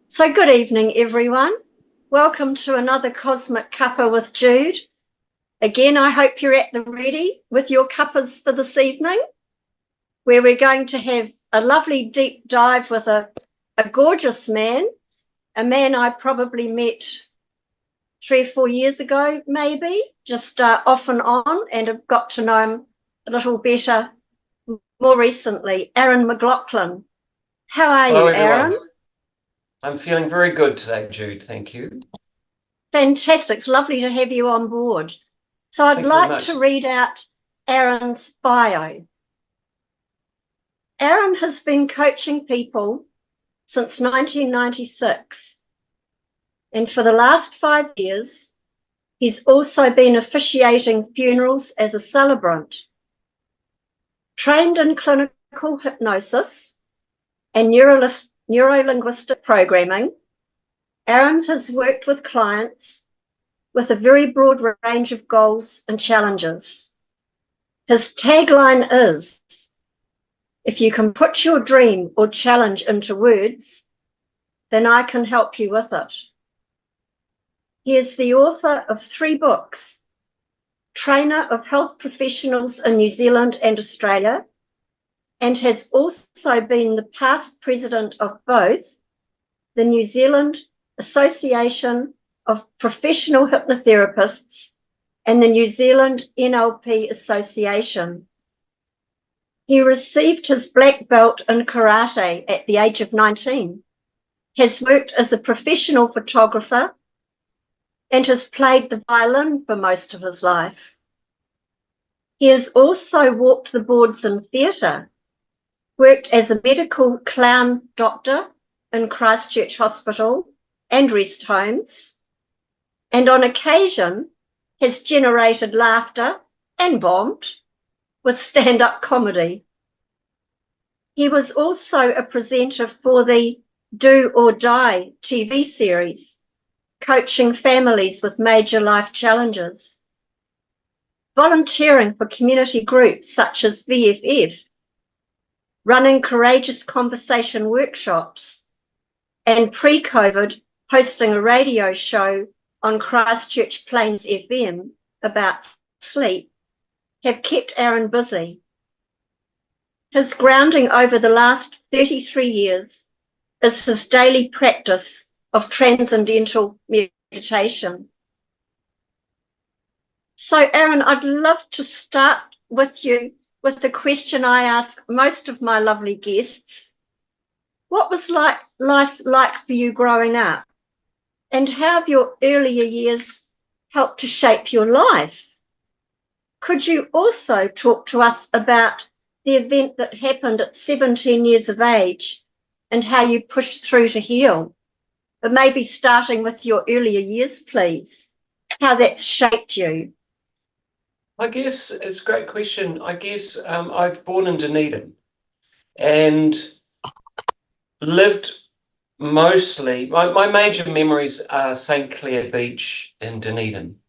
So good evening, everyone. Welcome to another Cosmic Cuppa with Jude. Again, I hope you're at the ready with your cuppas for this evening, where we're going to have a lovely deep dive with a gorgeous man, a man I probably met 3 or 4 years ago, maybe, just off and on, and have got to know him a little better more recently. Aaron McLoughlin. How are Hello, you, everyone. Aaron? I'm feeling very good today, Jude. Thank you. Fantastic. It's lovely to have you on board. So I'd like to read out Aaron's bio. Aaron has been coaching people since 1996. And for the last 5 years, he's also been officiating funerals as a celebrant. Trained in clinical hypnosis and neuro-linguistic programming, Aaron has worked with clients with a very broad range of goals and challenges. His tagline is, "If you can put your dream or challenge into words, then I can help you with it." He is the author of 3 books, trainer of health professionals in New Zealand and Australia, and has also been the past president of both the New Zealand Association of Professional Hypnotherapists and the New Zealand NLP Association. He received his black belt in karate at the age of 19, has worked as a professional photographer, and has played the violin for most of his life. He has also walked the boards in theatre, worked as a medical clown doctor in Christchurch Hospital and rest homes, and on occasion has generated laughter and bombed with stand-up comedy. He was also a presenter for the Do or Die TV series, coaching families with major life challenges, volunteering for community groups such as VFF, running courageous conversation workshops, and pre-COVID hosting a radio show on Christchurch Plains FM about sleep, have kept Aaron busy. His grounding over the last 33 years is his daily practice of transcendental meditation. So, Aaron, I'd love to start with you with the question I ask most of my lovely guests. What was life like for you growing up? And how have your earlier years helped to shape your life? Could you also talk to us about the event that happened at 17 years of age and how you pushed through to heal? But maybe starting with your earlier years, please, how that's shaped you. I guess it's a great question. I guess I was born in Dunedin and lived mostly, my major memories are St. Clair Beach in Dunedin.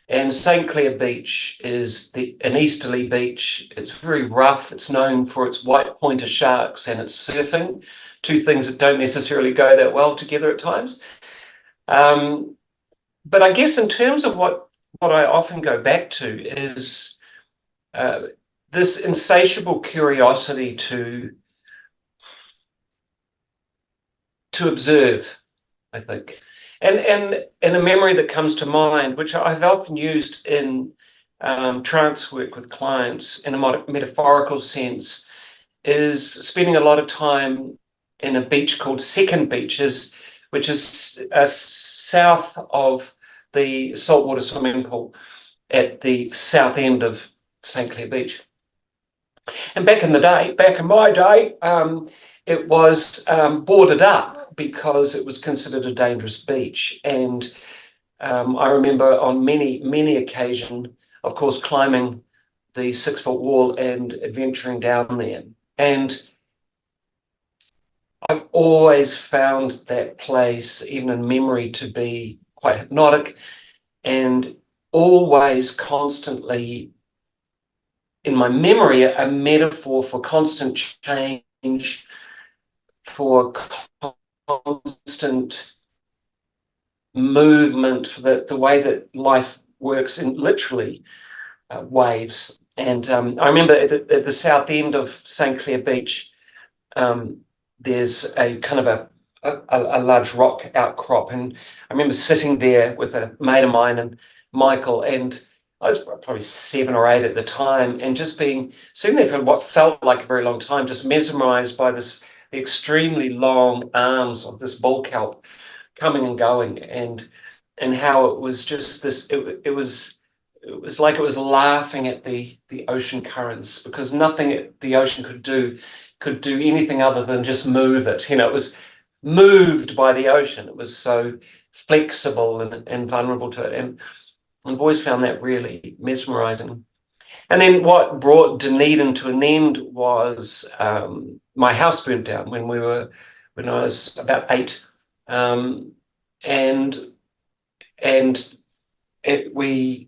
And St. Clair Beach is an easterly beach. It's very rough. It's known for its white pointer sharks and its surfing, 2 things that don't necessarily go that well together at times. But I guess in terms of what I often go back to is this insatiable curiosity to observe, I think. And a memory that comes to mind, which I've often used in trance work with clients in a metaphorical sense, is spending a lot of time in a beach called Second Beaches, which is south of the saltwater swimming pool at the south end of St. Clair Beach. And back in my day, it was boarded up because it was considered a dangerous beach. And I remember on many occasions, of course, climbing the 6-foot wall and adventuring down there. And I've always found that place, even in memory, to be quite hypnotic and always constantly in my memory a metaphor for constant change, for constant movement, for the way that life works in literally waves. And I remember at the south end of St. Clair Beach, there's a kind of a large rock outcrop. And I remember sitting there with a mate of mine and Michael, and I was probably 7 or 8 at the time, and just sitting there for what felt like a very long time, just mesmerized by the extremely long arms of this bull kelp coming and going, and how it was just this, it was like it was laughing at the ocean currents, because nothing the ocean could do anything other than just move it. It was moved by the ocean. It was so flexible and vulnerable to it. And I've always found that really mesmerizing. And then what brought Dunedin to an end was my house burnt down when I was about 8. And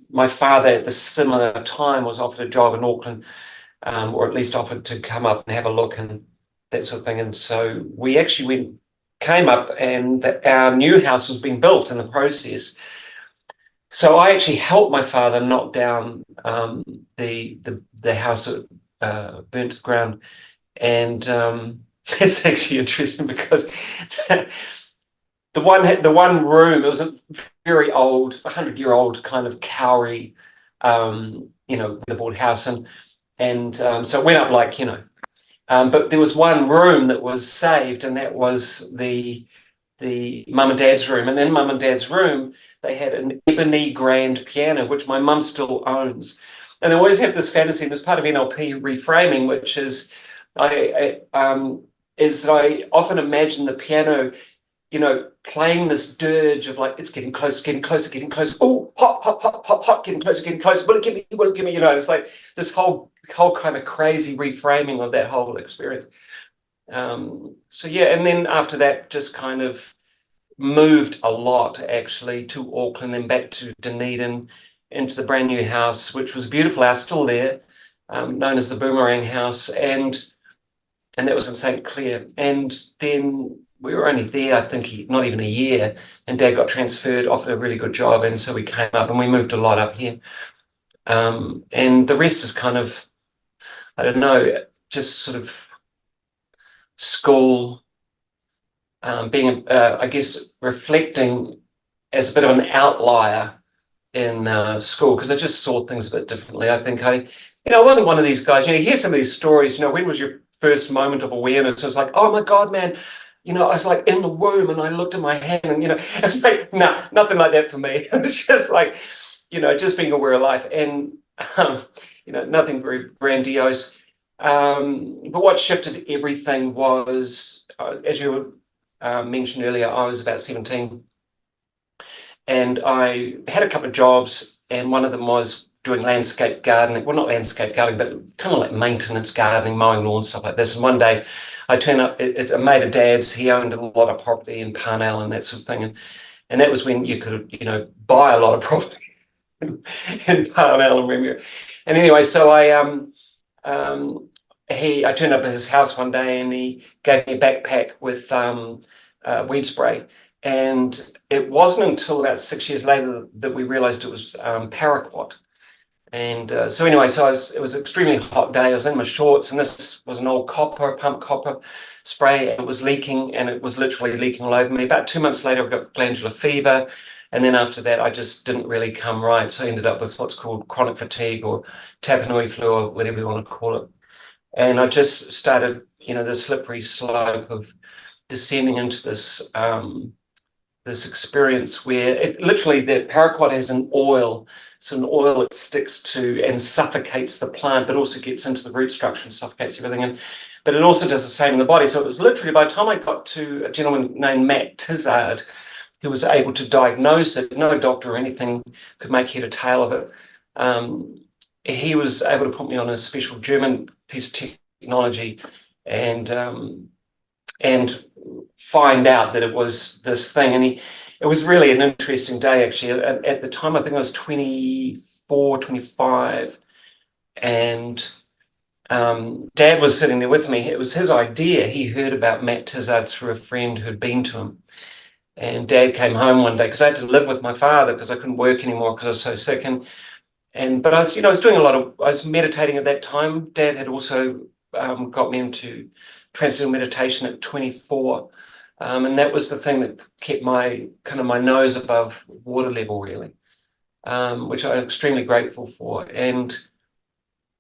my father at the similar time was offered a job in Auckland, or at least offered to come up and have a look and that sort of thing. And so we actually came up, and our new house was being built in the process. So I actually helped my father knock down the house that burnt to the ground. And it's actually interesting because the one room, it was a very old, 100-year-old kind of Cowrie, the board house, and so it went up like, but there was one room that was saved, and that was the mum and dad's room. And in mum and dad's room, they had an ebony grand piano, which my mum still owns. And I always have this fantasy, this part of NLP reframing, which is I often imagine the piano, playing this dirge of like, it's getting closer, getting closer, getting closer. Oh, hot, hot, hot, hot, hot, getting closer, getting closer. Will it give me? Will it give me? It's like this whole kind of crazy reframing of that whole experience. So yeah, and then after that, just kind of moved a lot actually to Auckland, then back to Dunedin, into the brand new house, which was a beautiful house, still there, known as the Boomerang House, and that was in St. Clair. And then we were only there, I think, not even a year, and Dad got transferred, offered a really good job, and so we came up and we moved a lot up here. And the rest is kind of, I don't know, just sort of school, being, I guess, reflecting as a bit of an outlier in school, because I just saw things a bit differently. I think I wasn't one of these guys, you hear some of these stories, when was your first moment of awareness? It was like, oh my God, man, I was like in the womb and I looked at my hand, and, it was like, nah, nothing like that for me. It was just like, just being aware of life, and, nothing very grandiose. But what shifted everything was, as you mentioned earlier, I was about 17, and I had a couple of jobs, and one of them was doing landscape gardening. Well, not landscape gardening, but kind of like maintenance gardening, mowing lawn, stuff like this. And one day I turned up, it's a mate of Dad's, he owned a lot of property in Parnell and that sort of thing. And that was when you could, buy a lot of property in Parnell and Remuera. And anyway, so I turned up at his house one day, and he gave me a backpack with weed spray. And it wasn't until about 6 years later that we realized it was paraquat. And so anyway, it was an extremely hot day. I was in my shorts, and this was an old pump copper spray, and it was leaking, and it was literally leaking all over me. About 2 months later, I got glandular fever. And then after that, I just didn't really come right. So I ended up with what's called chronic fatigue, or Tapanui flu, or whatever you want to call it. And I just started, the slippery slope of descending into this this experience where literally the paraquat has an oil. So an oil that sticks to and suffocates the plant, but also gets into the root structure and suffocates everything. But it also does the same in the body. So it was literally, by the time I got to a gentleman named Matt Tizard, who was able to diagnose it, no doctor or anything could make head or tail of it. He was able to put me on a special German piece of technology and find out that it was this thing. And it was really an interesting day, actually. At the time, I think I was 24, 25, and Dad was sitting there with me. It was his idea. He heard about Matt Tizard through a friend who'd been to him. And Dad came home one day because I had to live with my father because I couldn't work anymore because I was so sick. But I was, I was doing I was meditating at that time. Dad had also got me into transcendental meditation at 24. And that was the thing that kept my nose above water level, really, which I'm extremely grateful for. So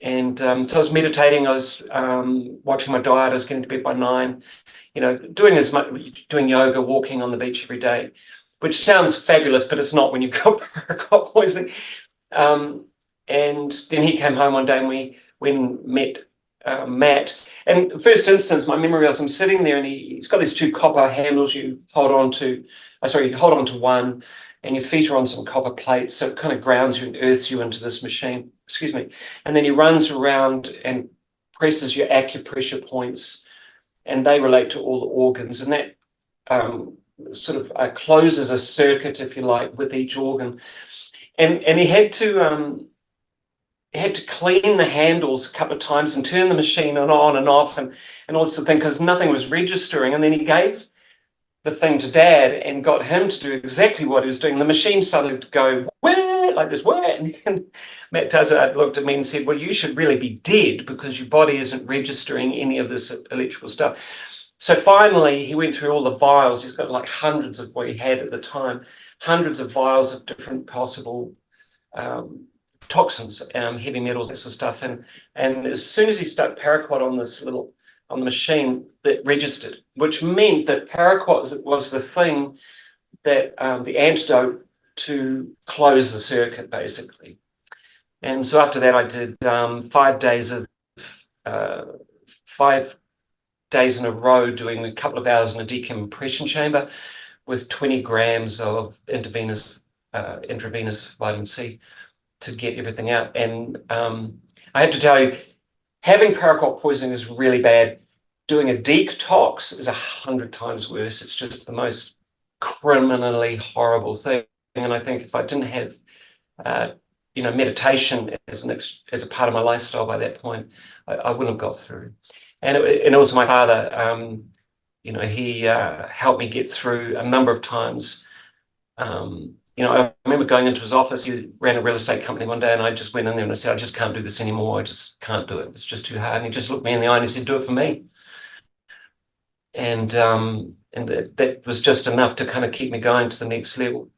I was meditating, I was watching my diet, I was getting to bed by 9, doing yoga, walking on the beach every day, which sounds fabulous, but it's not when you've got paraquat poisoning. And then he came home one day and we met Matt. And first instance, my memory was I'm sitting there and he's got these 2 copper handles you hold on to. You hold on to one and your feet are on some copper plates. So it kind of grounds you and earths you into this machine. Excuse me. And then he runs around and presses your acupressure points and they relate to all the organs. And that closes a circuit, if you like, with each organ. And he had to clean the handles a couple of times and turn the machine on and off and all this sort of thing because nothing was registering. And then he gave the thing to Dad and got him to do exactly what he was doing. The machine started to go, where, like this, where? And Matt Tizard looked at me and said, well, you should really be dead because your body isn't registering any of this electrical stuff. So finally, he went through all the vials. He's got like hundreds of what he had at the time, hundreds of vials of different possible toxins, heavy metals, that sort of stuff. And as soon as he stuck paraquat on the machine, that registered, which meant that paraquat was the thing that the antidote to close the circuit, basically. And so after that, I did 5 days in a row doing a couple of hours in a decompression chamber with 20 grams of intravenous vitamin C to get everything out. And I have to tell you, having paraquat poisoning is really bad. Doing a detox is 100 times worse. It's just the most criminally horrible thing. And I think if I didn't have, meditation as a part of my lifestyle by that point, I wouldn't have got through. And also my father, he helped me get through a number of times. I remember going into his office. He ran a real estate company one day, and I just went in there and I said, I just can't do this anymore. I just can't do it. It's just too hard. And he just looked me in the eye and he said, do it for me. And that was just enough to kind of keep me going to the next level.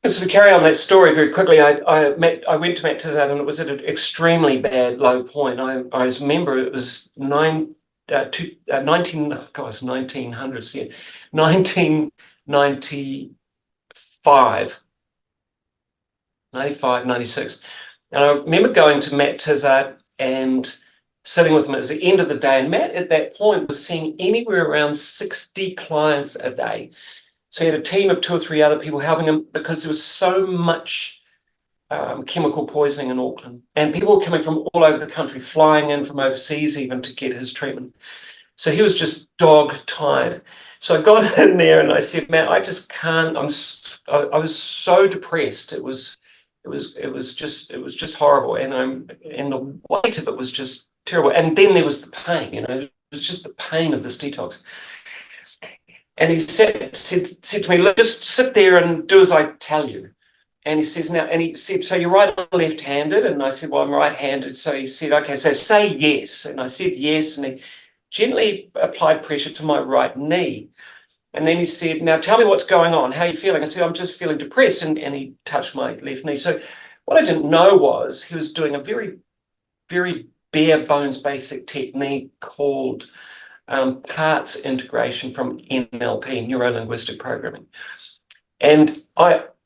And so to carry on that story very quickly, I went to Matt Tizard and it was at an extremely bad low point. I remember it was 1900s, yeah, 1995, 95, 96. And I remember going to Matt Tizard and sitting with him at the end of the day. And Matt at that point was seeing anywhere around 60 clients a day. So he had a team of 2 or 3 other people helping him because there was so much chemical poisoning in Auckland. And people were coming from all over the country, flying in from overseas even to get his treatment. So he was just dog tired. So I got in there and I said, Matt, I just can't. I was so depressed. It was just horrible. And the weight of it was just terrible. And then there was the pain, it was just the pain of this detox. And he said to me, look, just sit there and do as I tell you. And he says, so you're right or left-handed? And I said, well, I'm right-handed. So he said, okay, so say yes. And I said yes. And he gently applied pressure to my right knee. And then he said, now tell me what's going on. How are you feeling? I said, I'm just feeling depressed. And he touched my left knee. So what I didn't know was he was doing a very, very bare bones basic technique called parts integration from NLP, neuro-linguistic programming. And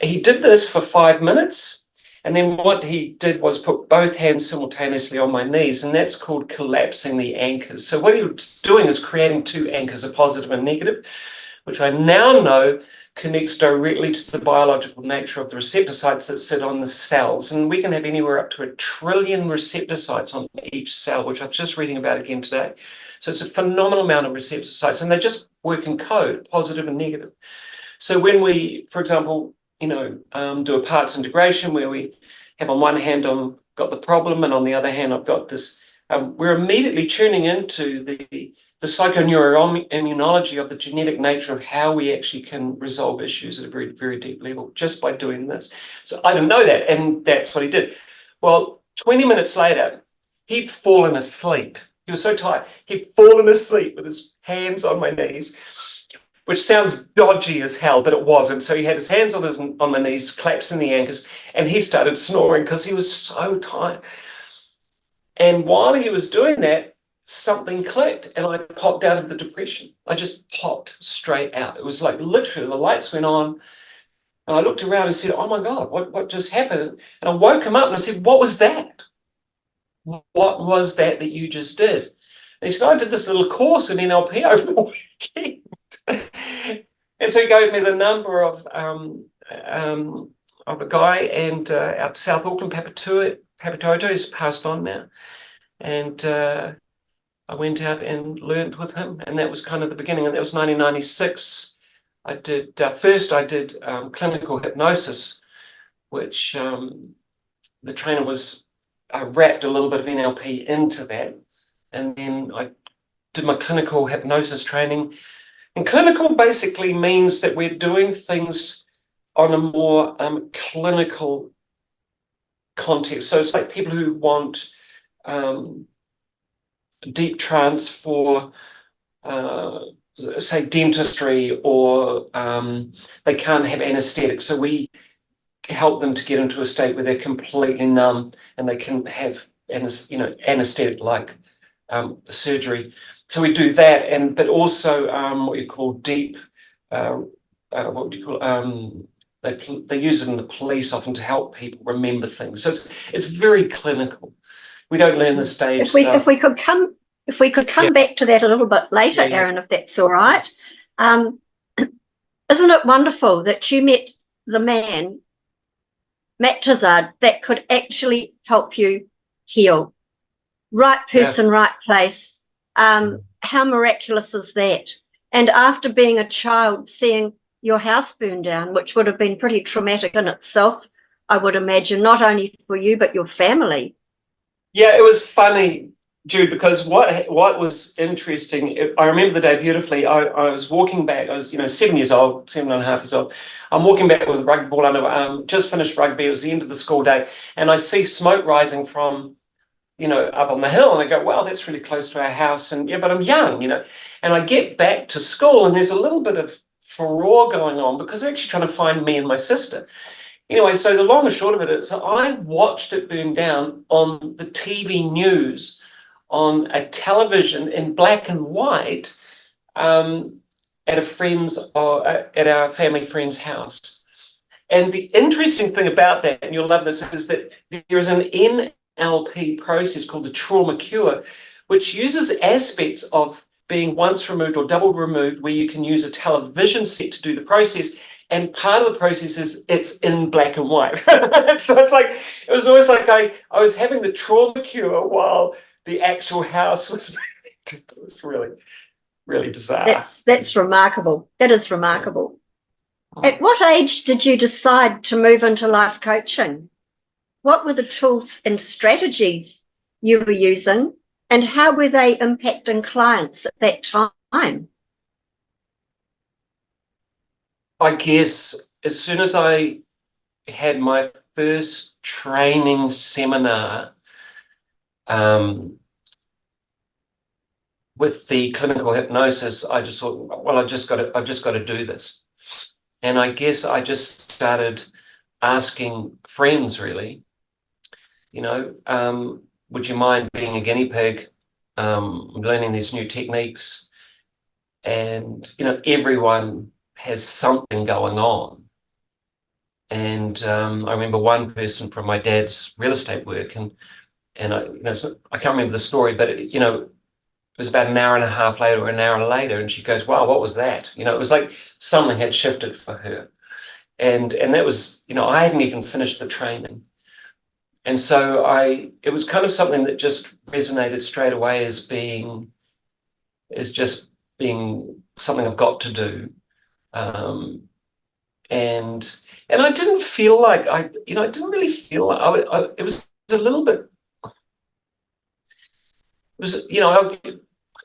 he did this for 5 minutes. And then what he did was put both hands simultaneously on my knees, and that's called collapsing the anchors. So what he was doing is creating two anchors, a positive and negative, which I now know connects directly to the biological nature of the receptor sites that sit on the cells. And we can have anywhere up to 1 trillion receptor sites on each cell, which I was just reading about again today. So it's a phenomenal amount of receptor sites, and they just work in code, positive and negative. So when we, for example, do a parts integration where we have on one hand I've got the problem, and on the other hand I've got this, we're immediately tuning into the psychoneuroimmunology of the genetic nature of how we actually can resolve issues at a very, very deep level just by doing this. So I didn't know that, and that's what he did. Well, 20 minutes later, he'd fallen asleep. He was so tired. He'd fallen asleep with his hands on my knees, which sounds dodgy as hell, but it wasn't. So he had his hands on my knees, collapsing the anchors, and he started snoring because he was so tired. And while he was doing that, something clicked, and I popped out of the depression. I just popped straight out. It was like literally the lights went on, and I looked around and said, "Oh my God, what just happened?" And I woke him up and I said, "What was that? What was that you just did?" And he said, "I did this little course in NLP over the weekend." And so he gave me the number of a guy and out South Auckland, Papatoetoe, who's passed on now. And I went out and learned with him, and that was kind of the beginning. And that was 1996. I did clinical hypnosis, which the trainer was wrapped a little bit of NLP into that. And then I did my clinical hypnosis training. And clinical basically means that we're doing things on a more clinical context. So it's like people who want deep trance for, say, dentistry, or they can't have anesthetic. So we help them to get into a state where they're completely numb and they can have anesthetic-like surgery. So we do that, but also what you call deep. What would you call? They use it in the police often to help people remember things. So it's very clinical. We don't learn the stage stuff. If we could come back to that a little bit later, Aaron, if that's all right. Isn't it wonderful that you met the man, Matt Tizard, that could actually help you heal? Right person, right place. How miraculous is that? And after being a child, seeing your house burn down, which would have been pretty traumatic in itself, I would imagine, not only for you, but your family. Yeah, it was funny, Jude, because what was interesting, I remember the day beautifully. I was walking back. I was 7 years old, 7.5 years old. I'm walking back with a rugby ball under, just finished rugby. It was the end of the school day, and I see smoke rising from up on the hill, and I go, wow, that's really close to our house. And but I'm young, and I get back to school, and there's a little bit of furore going on because they're actually trying to find me and my sister. Anyway, so the long and short of it is I watched it burn down on the TV news, on a television in black and white, at our family friend's house. And the interesting thing about that, and you'll love this, is that there is an NLP process called the trauma cure, which uses aspects of being once removed or double removed, where you can use a television set to do the process. And part of the process is it's in black and white. So it was always like I was having the trauma cure while the actual house was. It was really, really bizarre. That's remarkable. That is remarkable. Yeah. At what age did you decide to move into life coaching? What were the tools and strategies you were using, and how were they impacting clients at that time? I guess as soon as I had my first training seminar with the clinical hypnosis, I just thought, well, I've just got to do this. And I guess I just started asking friends, really, would you mind being a guinea pig, learning these new techniques? and everyone has something going on. And I remember one person from my dad's real estate work, and I can't remember the story, but it was about an hour and a half later or an hour later, and she goes, "Wow, what was that?" It was like something had shifted for her, and that was, I hadn't even finished the training, and so it was kind of something that just resonated straight away as just being something I've got to do. And I didn't feel like I didn't really feel like it was a little bit, it was, I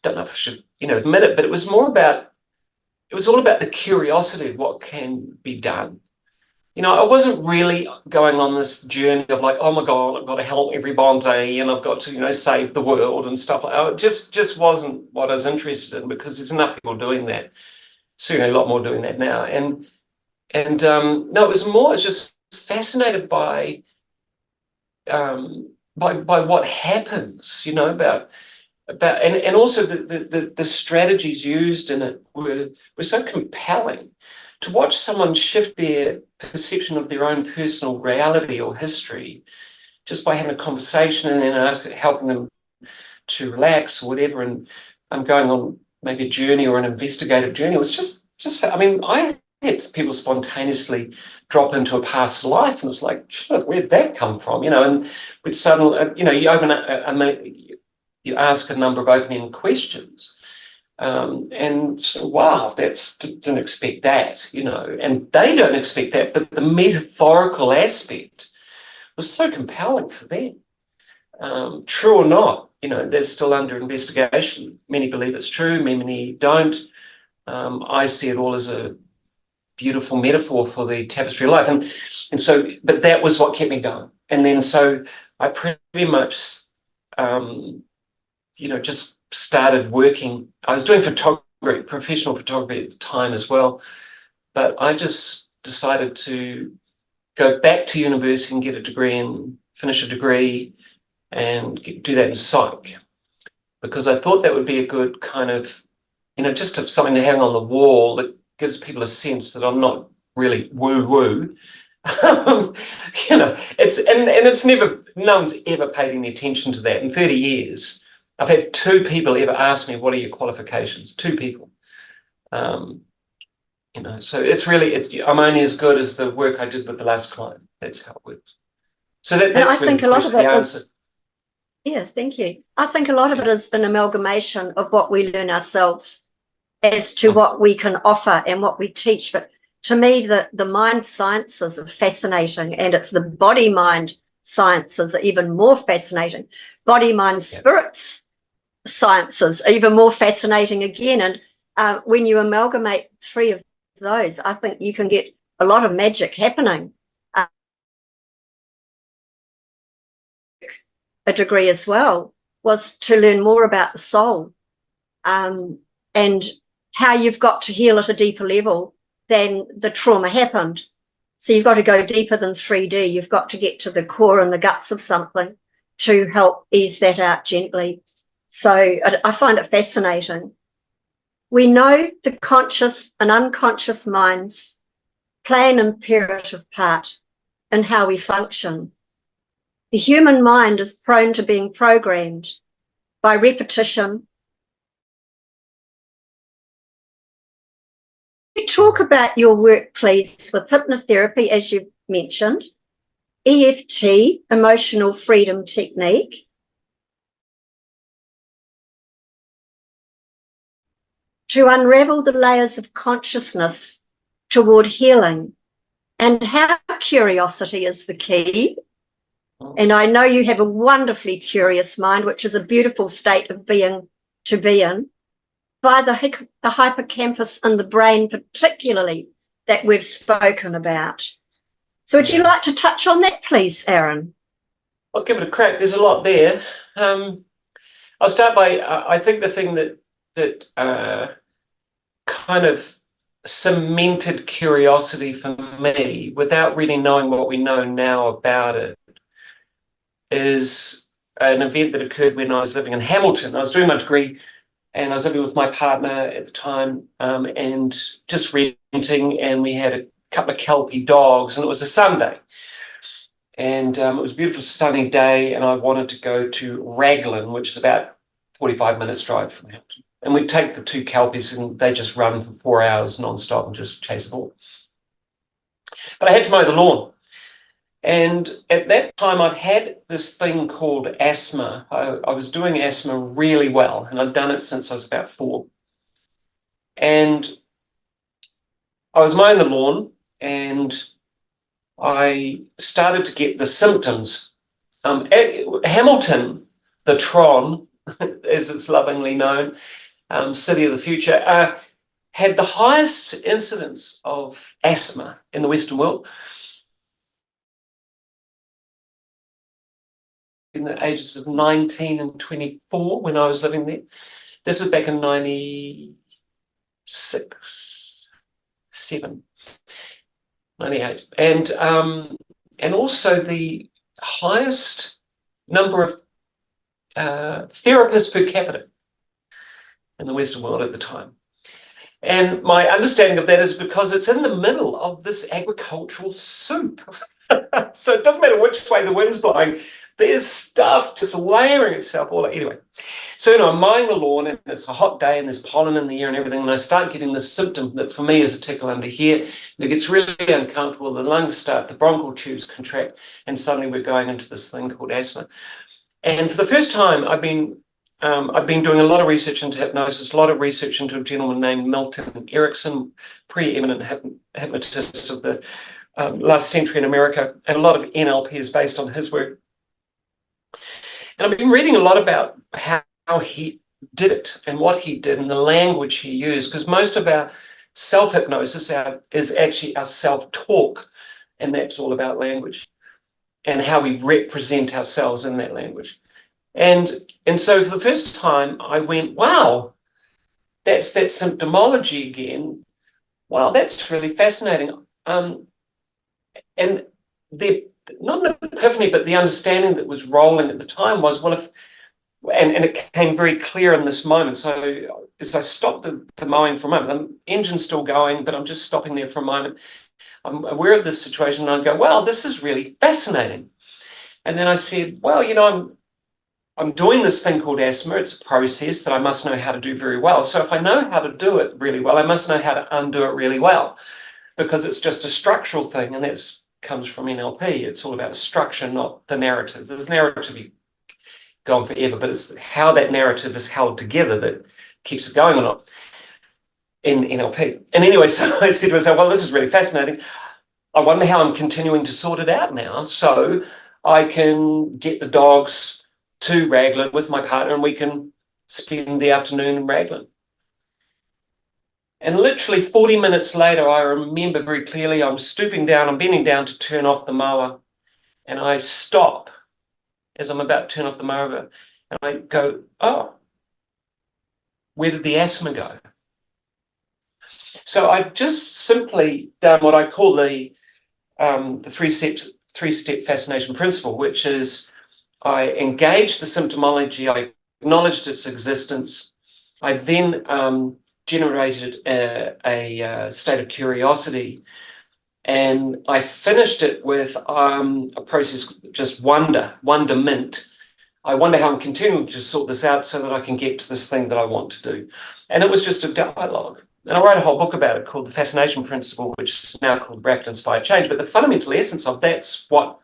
don't know if I should, admit it, but it was all about the curiosity of what can be done. I wasn't really going on this journey of like, oh my God, I've got to help everybody and I've got to, save the world and stuff like that. It just wasn't what I was interested in, because there's enough people doing that. Certainly a lot more doing that now. And no, it was more, I was just fascinated by what happens, about and also the strategies used in it were so compelling. To watch someone shift their perception of their own personal reality or history just by having a conversation and then helping them to relax or whatever, and going on maybe a journey or an investigative journey, it was just I mean, I had people spontaneously drop into a past life, and it's like, shit, where'd that come from? And we'd suddenly, you open you ask a number of open-ended questions. And wow, didn't expect that, and they don't expect that, but the metaphorical aspect was so compelling for them. True or not, they're still under investigation. Many believe it's true, many don't. I see it all as a beautiful metaphor for the tapestry of life, and so, but that was what kept me going. And then so I pretty much, just started working. I was doing photography, professional photography at the time as well, but I just decided to go back to university and get a degree and finish a degree and do that in psych, because I thought that would be a good kind of, just something to hang on the wall that gives people a sense that I'm not really woo-woo. It's never, no one's ever paid any attention to that. In 30 years, I've had 2 people ever ask me, what are your qualifications? 2 people. So it's really, I'm only as good as the work I did with the last client. That's how it works. So that's really the answer. Yeah, thank you. I think a lot of it is an amalgamation of what we learn ourselves as to what we can offer and what we teach. But to me, the mind sciences are fascinating, and it's the body-mind sciences are even more fascinating. Body-mind spirits sciences are even more fascinating again. And when you amalgamate 3 of those, I think you can get a lot of magic happening. A degree as well was to learn more about the soul, and how you've got to heal at a deeper level than the trauma happened. So you've got to go deeper than 3D. You've got to get to the core and the guts of something to help ease that out gently. So I find it fascinating. We know the conscious and unconscious minds play an imperative part in how we function. The human mind is prone to being programmed by repetition. You talk about your work, please, with hypnotherapy, as you've mentioned, EFT, emotional freedom technique, to unravel the layers of consciousness toward healing, and how curiosity is the key. And I know you have a wonderfully curious mind, which is a beautiful state of being to be in, by the hippocampus in the brain particularly, that we've spoken about. So would you like to touch on that, please, Aaron? I'll give it a crack. There's a lot there. I'll start by, I think the thing that kind of cemented curiosity for me, without really knowing what we know now about it, is an event that occurred when I was living in Hamilton. I was doing my degree and I was living with my partner at the time, and just renting, and we had a couple of Kelpie dogs, and it was a Sunday. And it was a beautiful sunny day, and I wanted to go to Raglan, which is about 45 minutes drive from Hamilton. And we'd take the two Kelpies, and they just run for 4 hours non-stop and just chase a ball. But I had to mow the lawn. And at that time, I'd had this thing called asthma. I was doing asthma really well, and I'd done it since I was about 4. And I was mowing the lawn, and I started to get the symptoms. Hamilton, the Tron, as it's lovingly known, city of the future, had the highest incidence of asthma in the Western world. In the ages of 19 and 24 when I was living there. This is back in 96, 7, 98. And also the highest number of therapists per capita in the Western world at the time. And my understanding of that is because it's in the middle of this agricultural soup. So it doesn't matter which way the wind's blowing, there's stuff just layering itself all. Anyway, so I'm mowing the lawn, and it's a hot day, and there's pollen in the air and everything, and I start getting this symptom that for me is a tickle under here, and it gets really uncomfortable. The lungs start, the bronchial tubes contract, and suddenly we're going into this thing called asthma. And for the first time, I've been doing a lot of research into hypnosis, a lot of research into a gentleman named Milton Erickson, preeminent hypnotist of the last century in America, and a lot of NLP is based on his work. And I've been reading a lot about how he did it and what he did and the language he used, because most of our self-hypnosis is actually our self-talk, and that's all about language and how we represent ourselves in that language. And so for the first time, I went, wow, that's that symptomology again. Wow, that's really fascinating. And not an epiphany, but the understanding that was rolling at the time was, well, and it came very clear in this moment. So as I stopped the mowing for a moment, the engine's still going, but I'm just stopping there for a moment. I'm aware of this situation, and I go, wow, this is really fascinating. And then I said, well, I'm doing this thing called asthma. It's a process that I must know how to do very well. So if I know how to do it really well, I must know how to undo it really well, because it's just a structural thing, and that comes from NLP. It's all about structure, not the narrative. There's narrative you go on forever, but it's how that narrative is held together that keeps it going or not in NLP. And anyway, so I said to myself, well, this is really fascinating. I wonder how I'm continuing to sort it out now, so I can get the dogs to Raglan with my partner, and we can spend the afternoon in Raglan. And literally 40 minutes later, I remember very clearly, I'm stooping down, I'm bending down to turn off the mower, and I stop as I'm about to turn off the mower, and I go, oh, where did the asthma go? So I just simply done what I call the three-step fascination principle, which is I engaged the symptomology, I acknowledged its existence, I then generated a state of curiosity, and I finished it with a process, just wonderment. I wonder how I'm continuing to sort this out so that I can get to this thing that I want to do. And it was just a dialogue. And I wrote a whole book about it called The Fascination Principle, which is now called Rapid Inspired Change. But the fundamental essence of that's what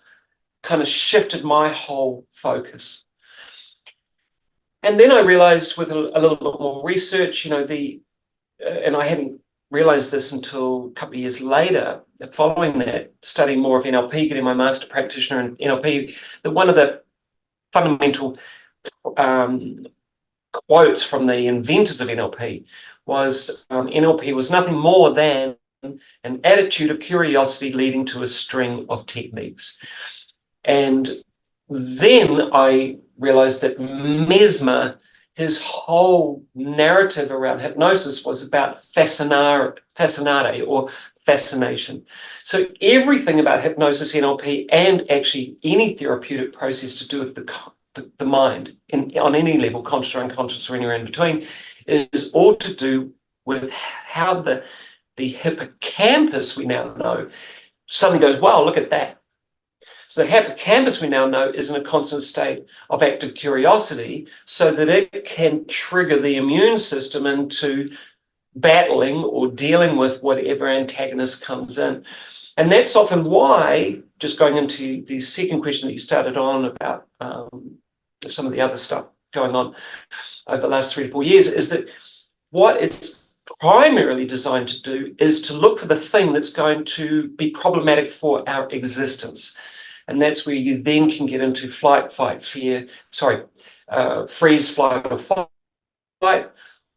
kind of shifted my whole focus. And then I realized with a little bit more research, and I hadn't realized this until a couple of years later, following that, studying more of NLP, getting my master practitioner in NLP, that one of the fundamental quotes from the inventors of NLP was NLP was nothing more than an attitude of curiosity leading to a string of techniques. And then I realized that Mesmer, his whole narrative around hypnosis was about fascinare or fascination. So everything about hypnosis, NLP, and actually any therapeutic process to do with the the mind on any level, conscious or unconscious or anywhere in between, is all to do with how the hippocampus, we now know, suddenly goes, wow, look at that. So the hippocampus, we now know, is in a constant state of active curiosity so that it can trigger the immune system into battling or dealing with whatever antagonist comes in. And that's often why, just going into the second question that you started on about some of the other stuff going on over the last 3 to 4 years, is that what it's primarily designed to do is to look for the thing that's going to be problematic for our existence. And that's where you then can get into flight, fight, fear, freeze, flight, or fight,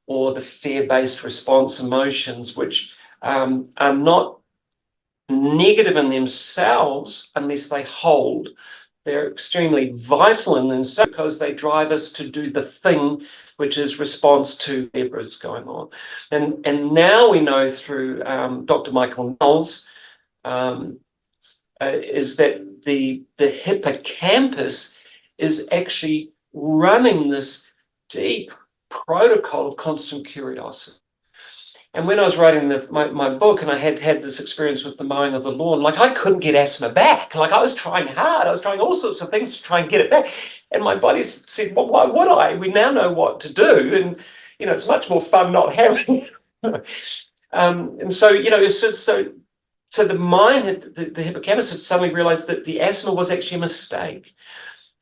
or the fear-based response emotions, which are not negative in themselves unless they hold. They're extremely vital in themselves because they drive us to do the thing, which is response to whatever is going on. And now we know through Dr. Michael Knowles is that the hippocampus is actually running this deep protocol of constant curiosity. And when I was writing my book and I had this experience with the mowing of the lawn, like I couldn't get asthma back. Like I was trying hard. I was trying all sorts of things to try and get it back. And my body said, well, why would I? We now know what to do. And, it's much more fun not having it. And so, so the mind, the hippocampus had suddenly realized that the asthma was actually a mistake.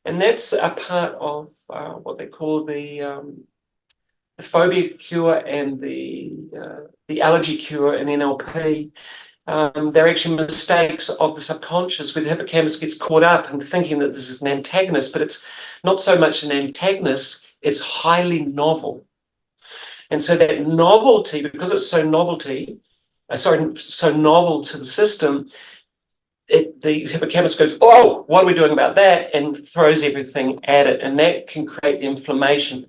And that's a part of what they call the phobia cure and the allergy cure in NLP. They're actually mistakes of the subconscious where the hippocampus gets caught up in thinking that this is an antagonist, but it's not so much an antagonist, it's highly novel. And so that novelty, because it's so novel to the system, the hippocampus goes, oh, what are we doing about that? And throws everything at it. And that can create the inflammation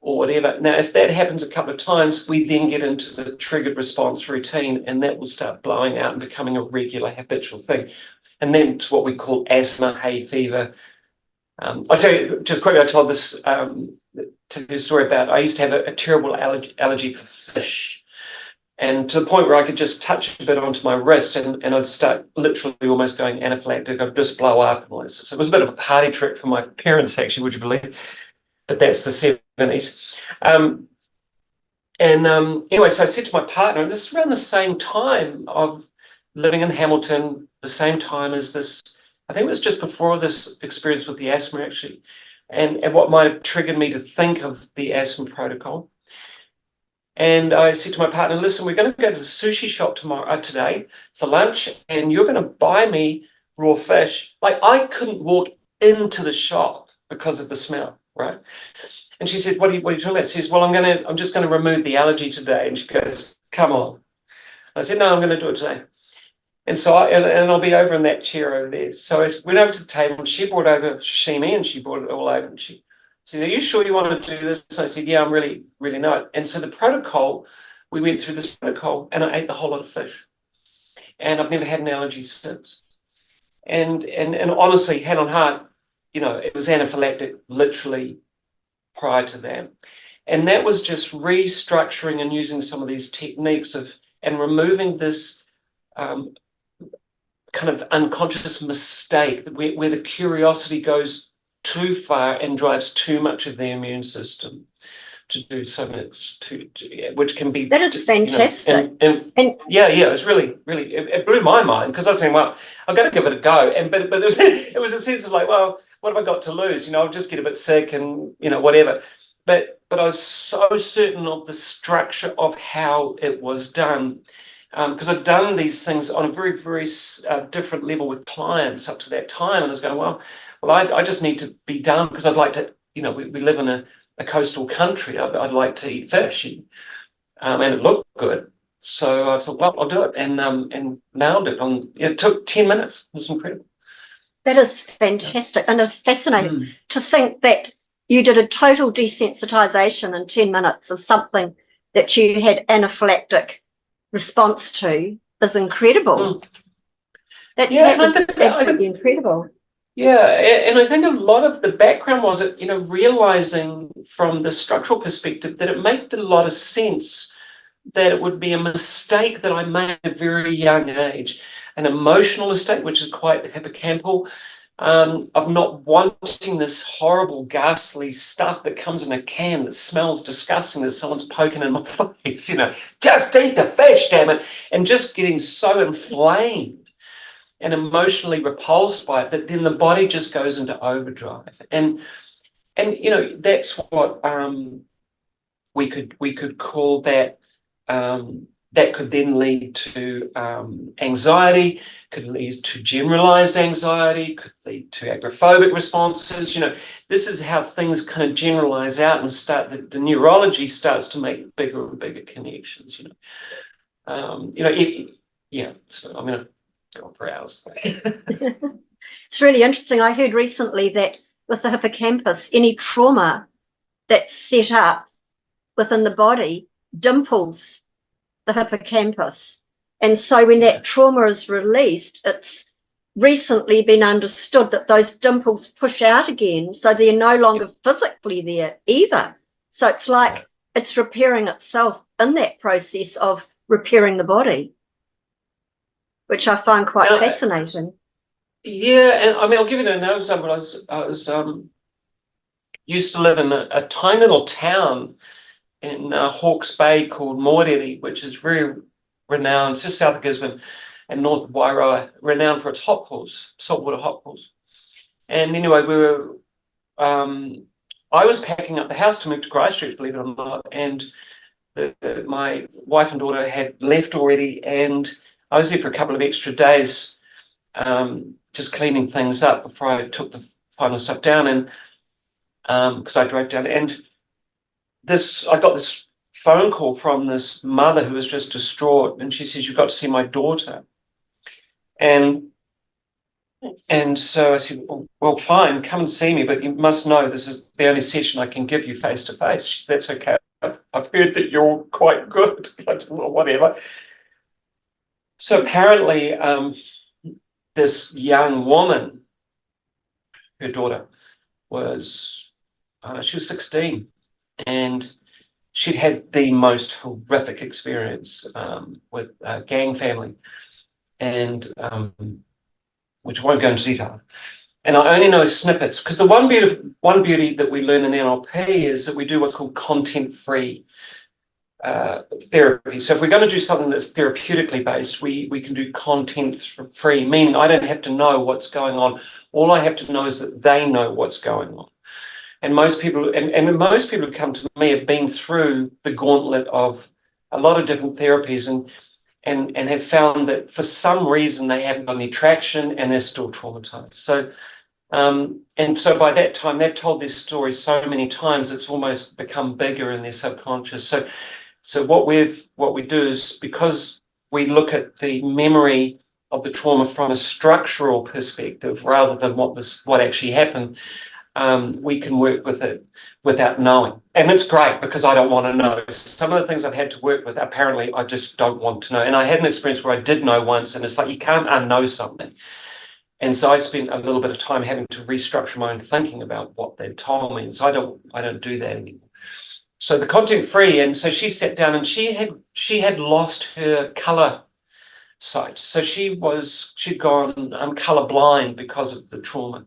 or whatever. Now, if that happens a couple of times, we then get into the triggered response routine, and that will start blowing out and becoming a regular habitual thing. And then it's what we call asthma, hay fever. I'll tell you, just quickly, I told this story about, I used to have a terrible allergy for fish. And to the point where I could just touch a bit onto my wrist and I'd start literally almost going anaphylactic. I'd just blow up. And all this. So it was a bit of a party trick for my parents, actually, would you believe? But that's the 70s. Anyway, so I said to my partner, and this is around the same time of living in Hamilton, the same time as this, I think it was just before this experience with the asthma, actually, and what might have triggered me to think of the asthma protocol. And I said to my partner, listen, we're going to go to the sushi shop today for lunch, and you're going to buy me raw fish. Like, I couldn't walk into the shop because of the smell, right? And she said, what are you talking about? She says, well, I'm just going to remove the allergy today. And she goes, come on. I said, no, I'm going to do it today. And so and I'll be over in that chair over there. So I went over to the table, and she brought over sashimi, and she brought it all over, and she said, are you sure you want to do this? And I said, yeah, I'm really, really not. And so the protocol, we went through this protocol, and I ate the whole lot of fish. And I've never had an allergy since. And honestly, hand on heart, it was anaphylactic literally prior to that. And that was just restructuring and using some of these techniques and removing this kind of unconscious mistake where the curiosity goes too far and drives too much of the immune system to do so much, which can be... That is fantastic. And it was really, really, it blew my mind, because I was saying, well, I've got to give it a go. But it was a sense of like, well, what have I got to lose? I'll just get a bit sick and, whatever. But I was so certain of the structure of how it was done, because I'd done these things on a very, very different level with clients up to that time. And I was going, well, I just need to be done, because I'd like to, we live in a coastal country. I'd like to eat fish, and it looked good. So I thought, well, I'll do it, and nailed it. It took 10 minutes. It was incredible. That is fantastic, and it's fascinating to think that you did a total desensitization in 10 minutes of something that you had anaphylactic response to is incredible. That's absolutely incredible. Yeah, and I think a lot of the background was, realizing from the structural perspective that it made a lot of sense that it would be a mistake that I made at a very young age, an emotional mistake, which is quite hippocampal, of not wanting this horrible, ghastly stuff that comes in a can that smells disgusting as someone's poking in my face, just eat the fish, damn it, and just getting so inflamed and emotionally repulsed by it that then the body just goes into overdrive. And that's what we could call that. That could then lead to anxiety, could lead to generalized anxiety, could lead to agoraphobic responses. This is how things kind of generalize out and start, the neurology starts to make bigger and bigger connections. Yeah, so I'm going to go on for hours. It's really interesting. I heard recently that with the hippocampus, any trauma that's set up within the body dimples the hippocampus. And so when that trauma is released, it's recently been understood that those dimples push out again. So they're no longer physically there either. So it's like it's repairing itself in that process of repairing the body, which I find quite fascinating. Yeah, and I mean, I'll give you another example. I was used to live in a tiny little town in Hawke's Bay called Moreri, which is very renowned, it's just south of Gisborne and north of Wairoa, renowned for its hot pools, saltwater hot pools. And anyway, I was packing up the house to move to Christchurch, believe it or not, and my wife and daughter had left already, and I was there for a couple of extra days, just cleaning things up before I took the final stuff down, and because I drove down, and I got this phone call from this mother who was just distraught, and she says, "You've got to see my daughter." And so I said, well, fine, come and see me, but you must know this is the only session I can give you face to face. She said, "That's okay. I've heard that you're quite good." I said, "Well, whatever." So apparently, this young woman, her daughter, she was 16, and she'd had the most horrific experience with a gang family, and which I won't go into detail. And I only know snippets because the one beauty that we learn in NLP is that we do what's called content-free therapy. So if we're going to do something that's therapeutically based, we can do content-free, meaning I don't have to know what's going on. All I have to know is that they know what's going on. And most people, and most people who come to me have been through the gauntlet of a lot of different therapies and have found that for some reason they haven't got any traction and they're still traumatized. So and so by that time they've told this story so many times it's almost become bigger in their subconscious. So what we do is, because we look at the memory of the trauma from a structural perspective rather than what actually happened, we can work with it without knowing. And it's great because I don't want to know. Some of the things I've had to work with, apparently I just don't want to know. And I had an experience where I did know once, and it's like you can't unknow something. And so I spent a little bit of time having to restructure my own thinking about what they'd told me. And so I don't do that anymore. So the content free, and so she sat down and she had lost her color sight. So she'd gone color blind because of the trauma.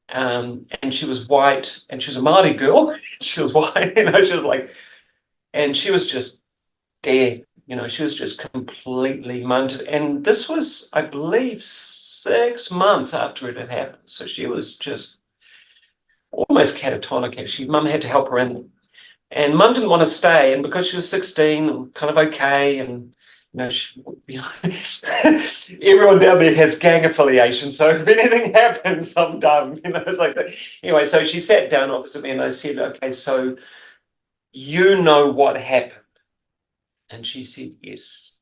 And she was white, and she was a Māori girl. She was white, she was like, and she was just dead, she was just completely munted. And this was, I believe, 6 months after it had happened. So she was just almost catatonic, actually. Mum had to help her in. And Mum didn't want to stay, and because she was 16 and kind of okay, and everyone down there has gang affiliation, so if anything happens, I'm done. It's like that. Anyway, so she sat down opposite me, and I said, "Okay, so you know what happened?" And she said, "Yes."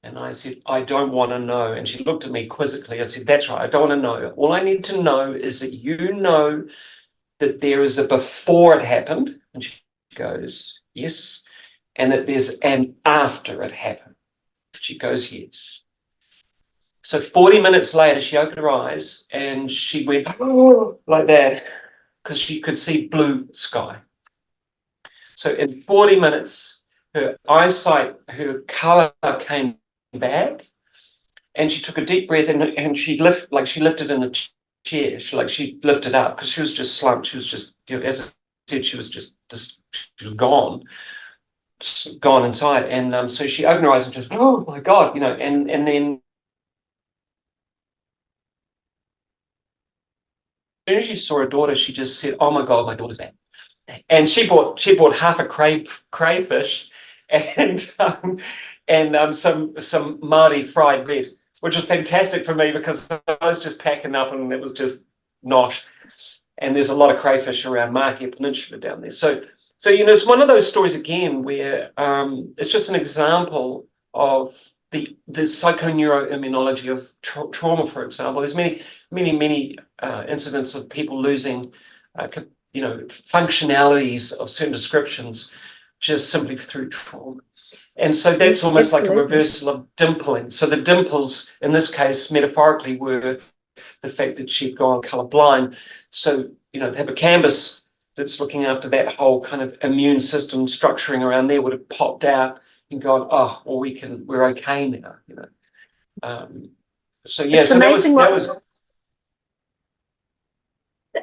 And I said, "I don't want to know." And she looked at me quizzically. I said, "That's right, I don't want to know. All I need to know is that you know that there is a before it happened." And she goes, "Yes." "And that there's an after it happened." She goes, "Yes." So 40 minutes later, she opened her eyes and she went like that because she could see blue sky. So in 40 minutes, her eyesight, her color came back, and she took a deep breath and she lifted in the chair. She lifted up because she was just slumped. She was just, as I said, she was she was gone inside. And so she opened her eyes and just, oh my God, and then as soon as she saw her daughter, she just said, oh my God, my daughter's back. And she bought half a crayfish and some Māori fried bread, which was fantastic for me because I was just packing up and it was just nosh. And there's a lot of crayfish around Mahia Peninsula down there. So it's one of those stories again where it's just an example of the psychoneuroimmunology of trauma, for example. There's many incidents of people losing functionalities of certain descriptions just simply through trauma. And so that's almost like a reversal of dimpling. So the dimples in this case metaphorically were the fact that she'd gone colorblind. So the hippocampus that's looking after that whole kind of immune system structuring around there would have popped out and gone, oh well, we're okay now, so yeah, so that was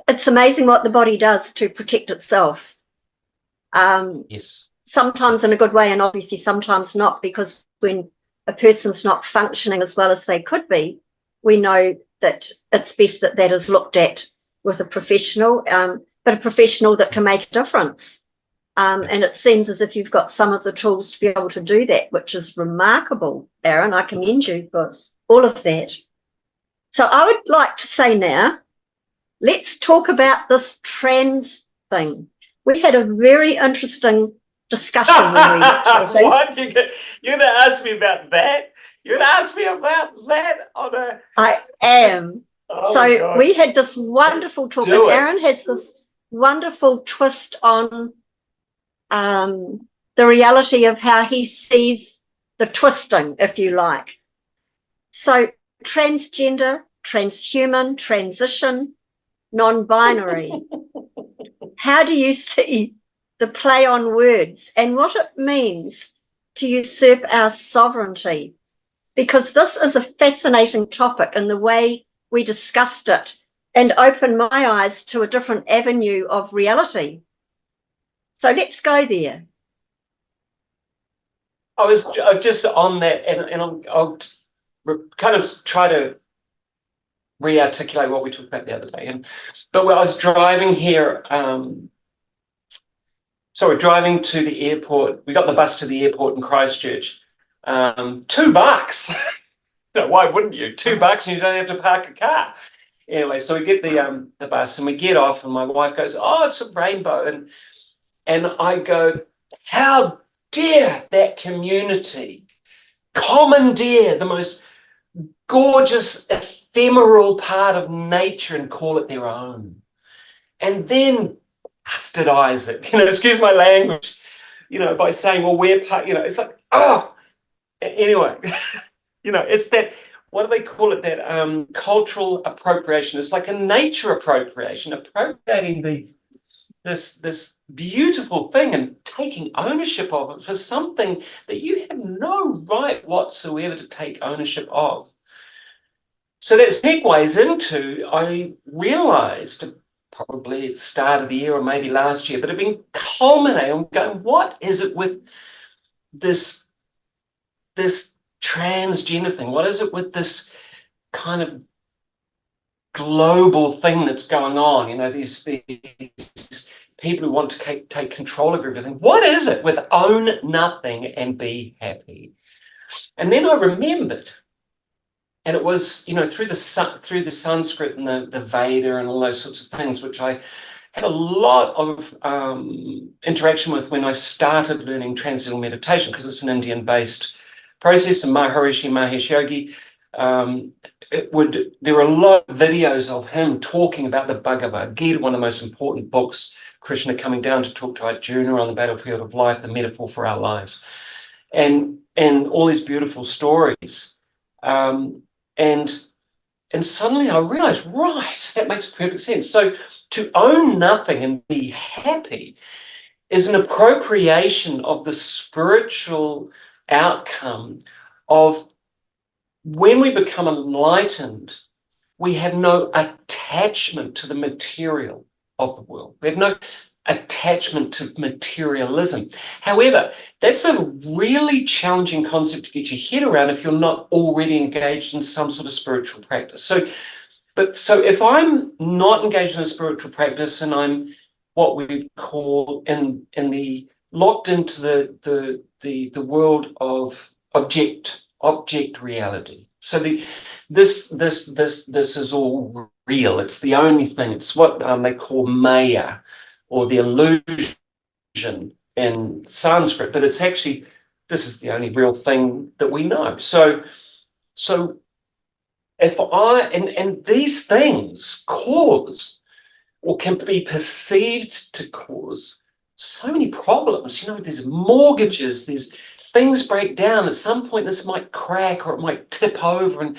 it's amazing what the body does to protect itself. Yes. Sometimes in a good way, and obviously sometimes not, because when a person's not functioning as well as they could be, we know that it's best that is looked at with a professional, but a professional that can make a difference. And it seems as if you've got some of the tools to be able to do that, which is remarkable, Aaron. I commend you for all of that. So I would like to say now, let's talk about this trans thing. We had a very interesting discussion when we were chatting. What? You're going to ask me about that? You're going to ask me about that on a... I am. Oh so we had this wonderful talk, and Aaron has this wonderful twist on the reality of how he sees the twisting, if you like. So transgender, transhuman, transition, non-binary. How do you see the play on words and what it means to usurp our sovereignty? Because this is a fascinating topic in the way we discussed it and opened my eyes to a different avenue of reality. So let's go there. I was just on that, and I'll kind of try to re-articulate what we talked about the other day. But when I was driving here, so we're driving to the airport. We got the bus to the airport in Christchurch. $2. Why wouldn't you? $2 and you don't have to park a car. Anyway, so we get the bus and we get off, and my wife goes, "Oh, it's a rainbow," and I go, "How dare that community commandeer the most gorgeous, ephemeral part of nature and call it their own, and then bastardize it, excuse my language, by saying, well, we're part, it's like, oh, anyway, it's that, what do they call it, that cultural appropriation. It's like a nature appropriation, appropriating this beautiful thing and taking ownership of it for something that you have no right whatsoever to take ownership of. So that segues into, I realized probably at the start of the year or maybe last year, but it had been culminating. I'm going, what is it with this transgender thing? What is it with this kind of global thing that's going on? These people who want to take control of everything. What is it with own nothing and be happy? And then I remembered, and it was, through the Sanskrit and the Veda and all those sorts of things, which I had a lot of interaction with when I started learning transcendental meditation, because it's an Indian-based process, and Maharishi Mahesh Yogi, there were a lot of videos of him talking about the Bhagavad Gita, one of the most important books, Krishna coming down to talk to Arjuna on the battlefield of life, the metaphor for our lives, and all these beautiful stories. And suddenly I realized, right, that makes perfect sense. So to own nothing and be happy is an appropriation of the spiritual outcome of when we become enlightened, we have no attachment to the material of the world. We have no attachment to materialism. However, that's a really challenging concept to get your head around if you're not already engaged in some sort of spiritual practice. So if I'm not engaged in a spiritual practice and I'm what we call in the locked into the world of object reality. So this is all real. It's the only thing. It's what they call maya, or the illusion in Sanskrit. But it's actually, this is the only real thing that we know. So if and these things cause, or can be perceived to cause, so many problems. There's mortgages, there's things break down. At some point, this might crack or it might tip over and,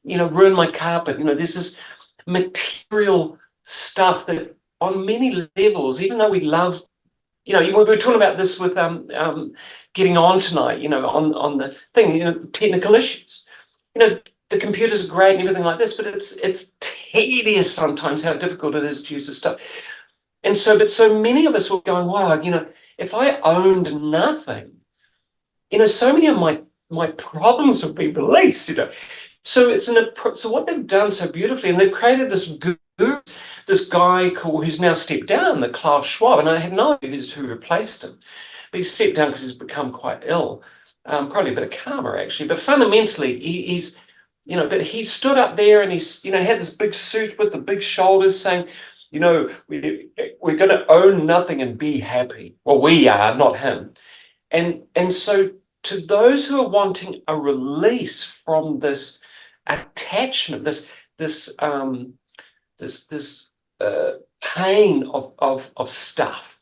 ruin my carpet. There's this material stuff that on many levels, even though we love, we were talking about this with getting on tonight, on the thing, technical issues. The computers are great and everything like this, but it's tedious sometimes how difficult it is to use this stuff. And so many of us were going, wow, if I owned nothing, so many of my problems would be released, So so what they've done so beautifully, and they've created this guru, this guy who's now stepped down, the Klaus Schwab, and I have no idea who replaced him, but he stepped down because he's become quite ill, probably a bit of karma actually, but fundamentally he's but he stood up there and he's, had this big suit with the big shoulders saying, we're going to own nothing and be happy. Well, we are, not him. And so to those who are wanting a release from this attachment, this pain of stuff,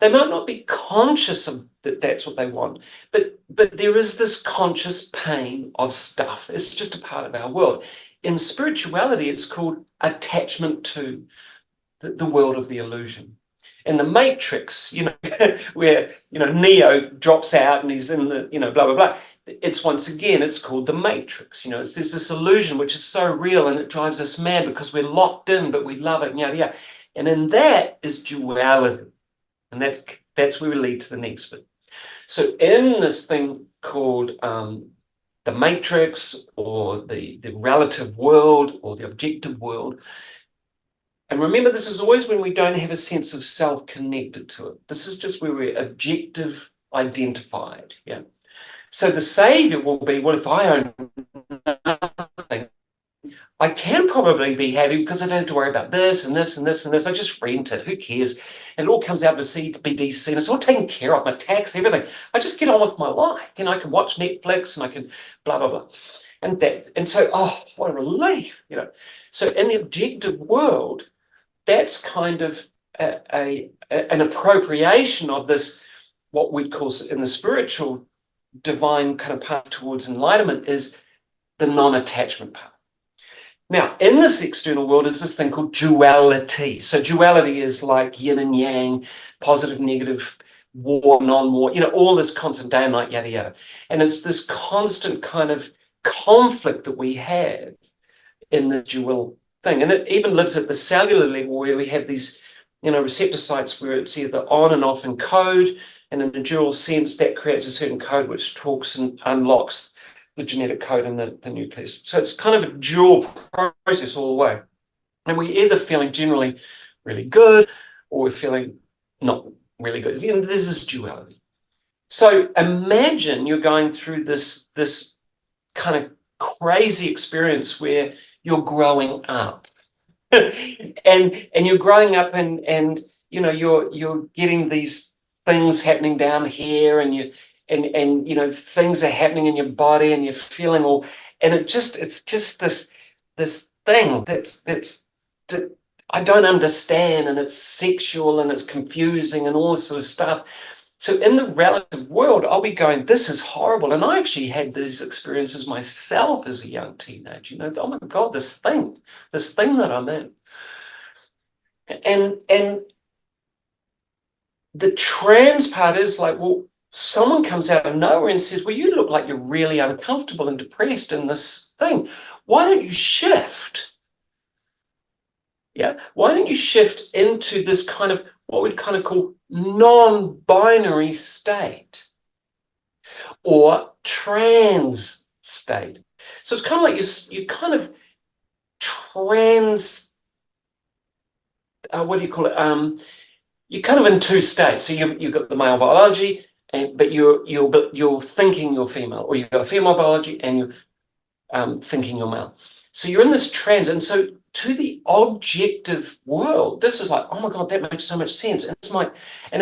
they might not be conscious of that that's what they want, but there is this conscious pain of stuff. It's just a part of our world. In spirituality, it's called attachment to the world of the illusion. In the Matrix, where Neo drops out and he's in the blah blah blah. It's once again, it's called the Matrix. There's this illusion which is so real and it drives us mad because we're locked in, but we love it, and yada yada. And in that is duality. And that's where we lead to the next bit. So in this thing called the matrix, or the relative world, or the objective world, and remember, this is always when we don't have a sense of self connected to it. This is just where we're objective identified. Yeah. So the savior will be, well, if I own nothing, I can probably be happy because I don't have to worry about this and this and this and this. I just rent it. Who cares? And it all comes out of a CBDC and it's all taken care of, my tax, everything. I just get on with my life. I can watch Netflix and I can blah, blah, blah. And so, oh, what a relief, So in the objective world, that's kind of an appropriation of this, what we'd call in the spiritual divine kind of path towards enlightenment is the non-attachment part. Now, in this external world is this thing called duality. So duality is like yin and yang, positive, negative, war, non-war, all this constant day and night, yada, yada. And it's this constant kind of conflict that we have in the dual thing. And it even lives at the cellular level where we have these, receptor sites where it's either on and off in code, and in a dual sense, that creates a certain code which talks and unlocks the genetic code in the nucleus. So it's kind of a dual process all the way. And we're either feeling generally really good or we're feeling not really good. This is duality. So imagine you're going through this kind of crazy experience where you're growing up. and you're growing up and you're getting these things happening down here, and things are happening in your body and you're feeling all, and it's just this thing that I don't understand, and it's sexual and it's confusing and all this sort of stuff. So in the relative world, I'll be going, this is horrible. And I actually had these experiences myself as a young teenager, oh my God, this thing that I'm in. And the trans part is like, well, someone comes out of nowhere and says, well, you look like you're really uncomfortable and depressed in this thing. Why don't you shift? Yeah. Why don't you shift into this kind of what we'd kind of call non-binary state or trans state? So it's kind of like you kind of trans, what do you call it? You're kind of in two states. So you've got the male biology, but you're thinking you're female, or you've got female biology and you're thinking you're male. So you're in this trans, and so to the objective world, this is like, oh my God, that makes so much sense. And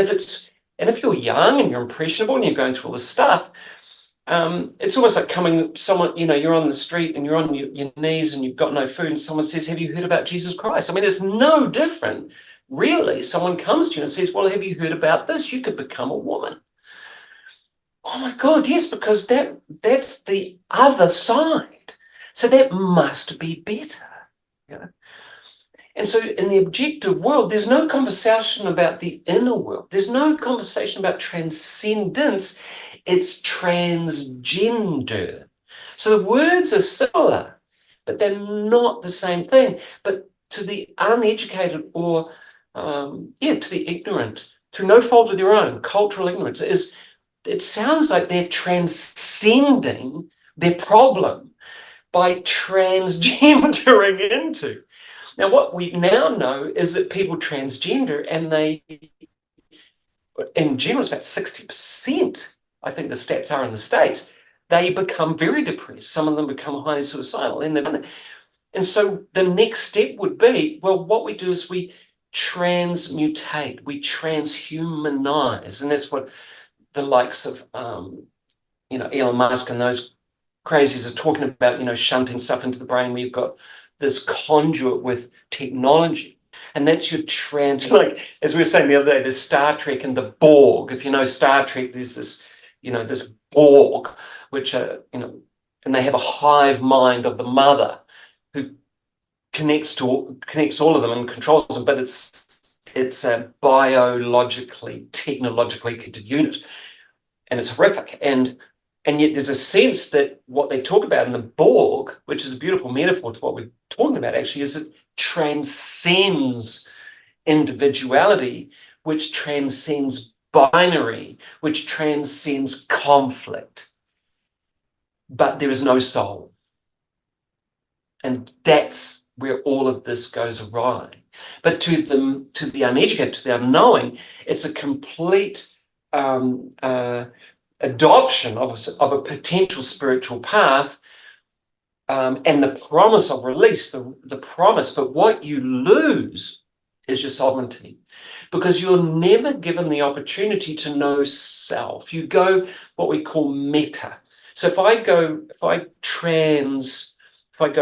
if you're young and you're impressionable and you're going through all this stuff, it's almost like someone, you're on the street and you're on your knees and you've got no food, and someone says, have you heard about Jesus Christ? I mean, it's no different. Really, someone comes to you and says, well, have you heard about this? You could become a woman. Oh my God, yes, because that's the other side. So that must be better. And so in the objective world, there's no conversation about the inner world. There's no conversation about transcendence. It's transgender. So the words are similar, but they're not the same thing. But to the uneducated or, to the ignorant, through no fault of their own, cultural ignorance, it sounds like they're transcending their problem by transgendering into. Now, what we now know is that people transgender, and they, in general, it's about 60%, I think the stats are in the States, they become very depressed. Some of them become highly suicidal. And so the next step would be, well, what we do is we transmutate, we transhumanize. And that's what the likes of, Elon Musk and those crazies are talking about, shunting stuff into the brain. We've got this conduit with technology, and that's your like, as we were saying the other day, there's Star Trek and the Borg. If you know Star Trek, there's this, this Borg, which are, and they have a hive mind of the mother who connects all of them and controls them, but it's a biologically, technologically connected unit, and it's horrific. And yet there's a sense that what they talk about in the Borg, which is a beautiful metaphor to what we're talking about actually, is it transcends individuality, which transcends binary, which transcends conflict. But there is no soul. And that's where all of this goes awry. But to the uneducated, to the unknowing, it's a complete adoption of a potential spiritual path, and the promise of release, the promise. But what you lose is your sovereignty, because you're never given the opportunity to know self. You go what we call meta. So if I go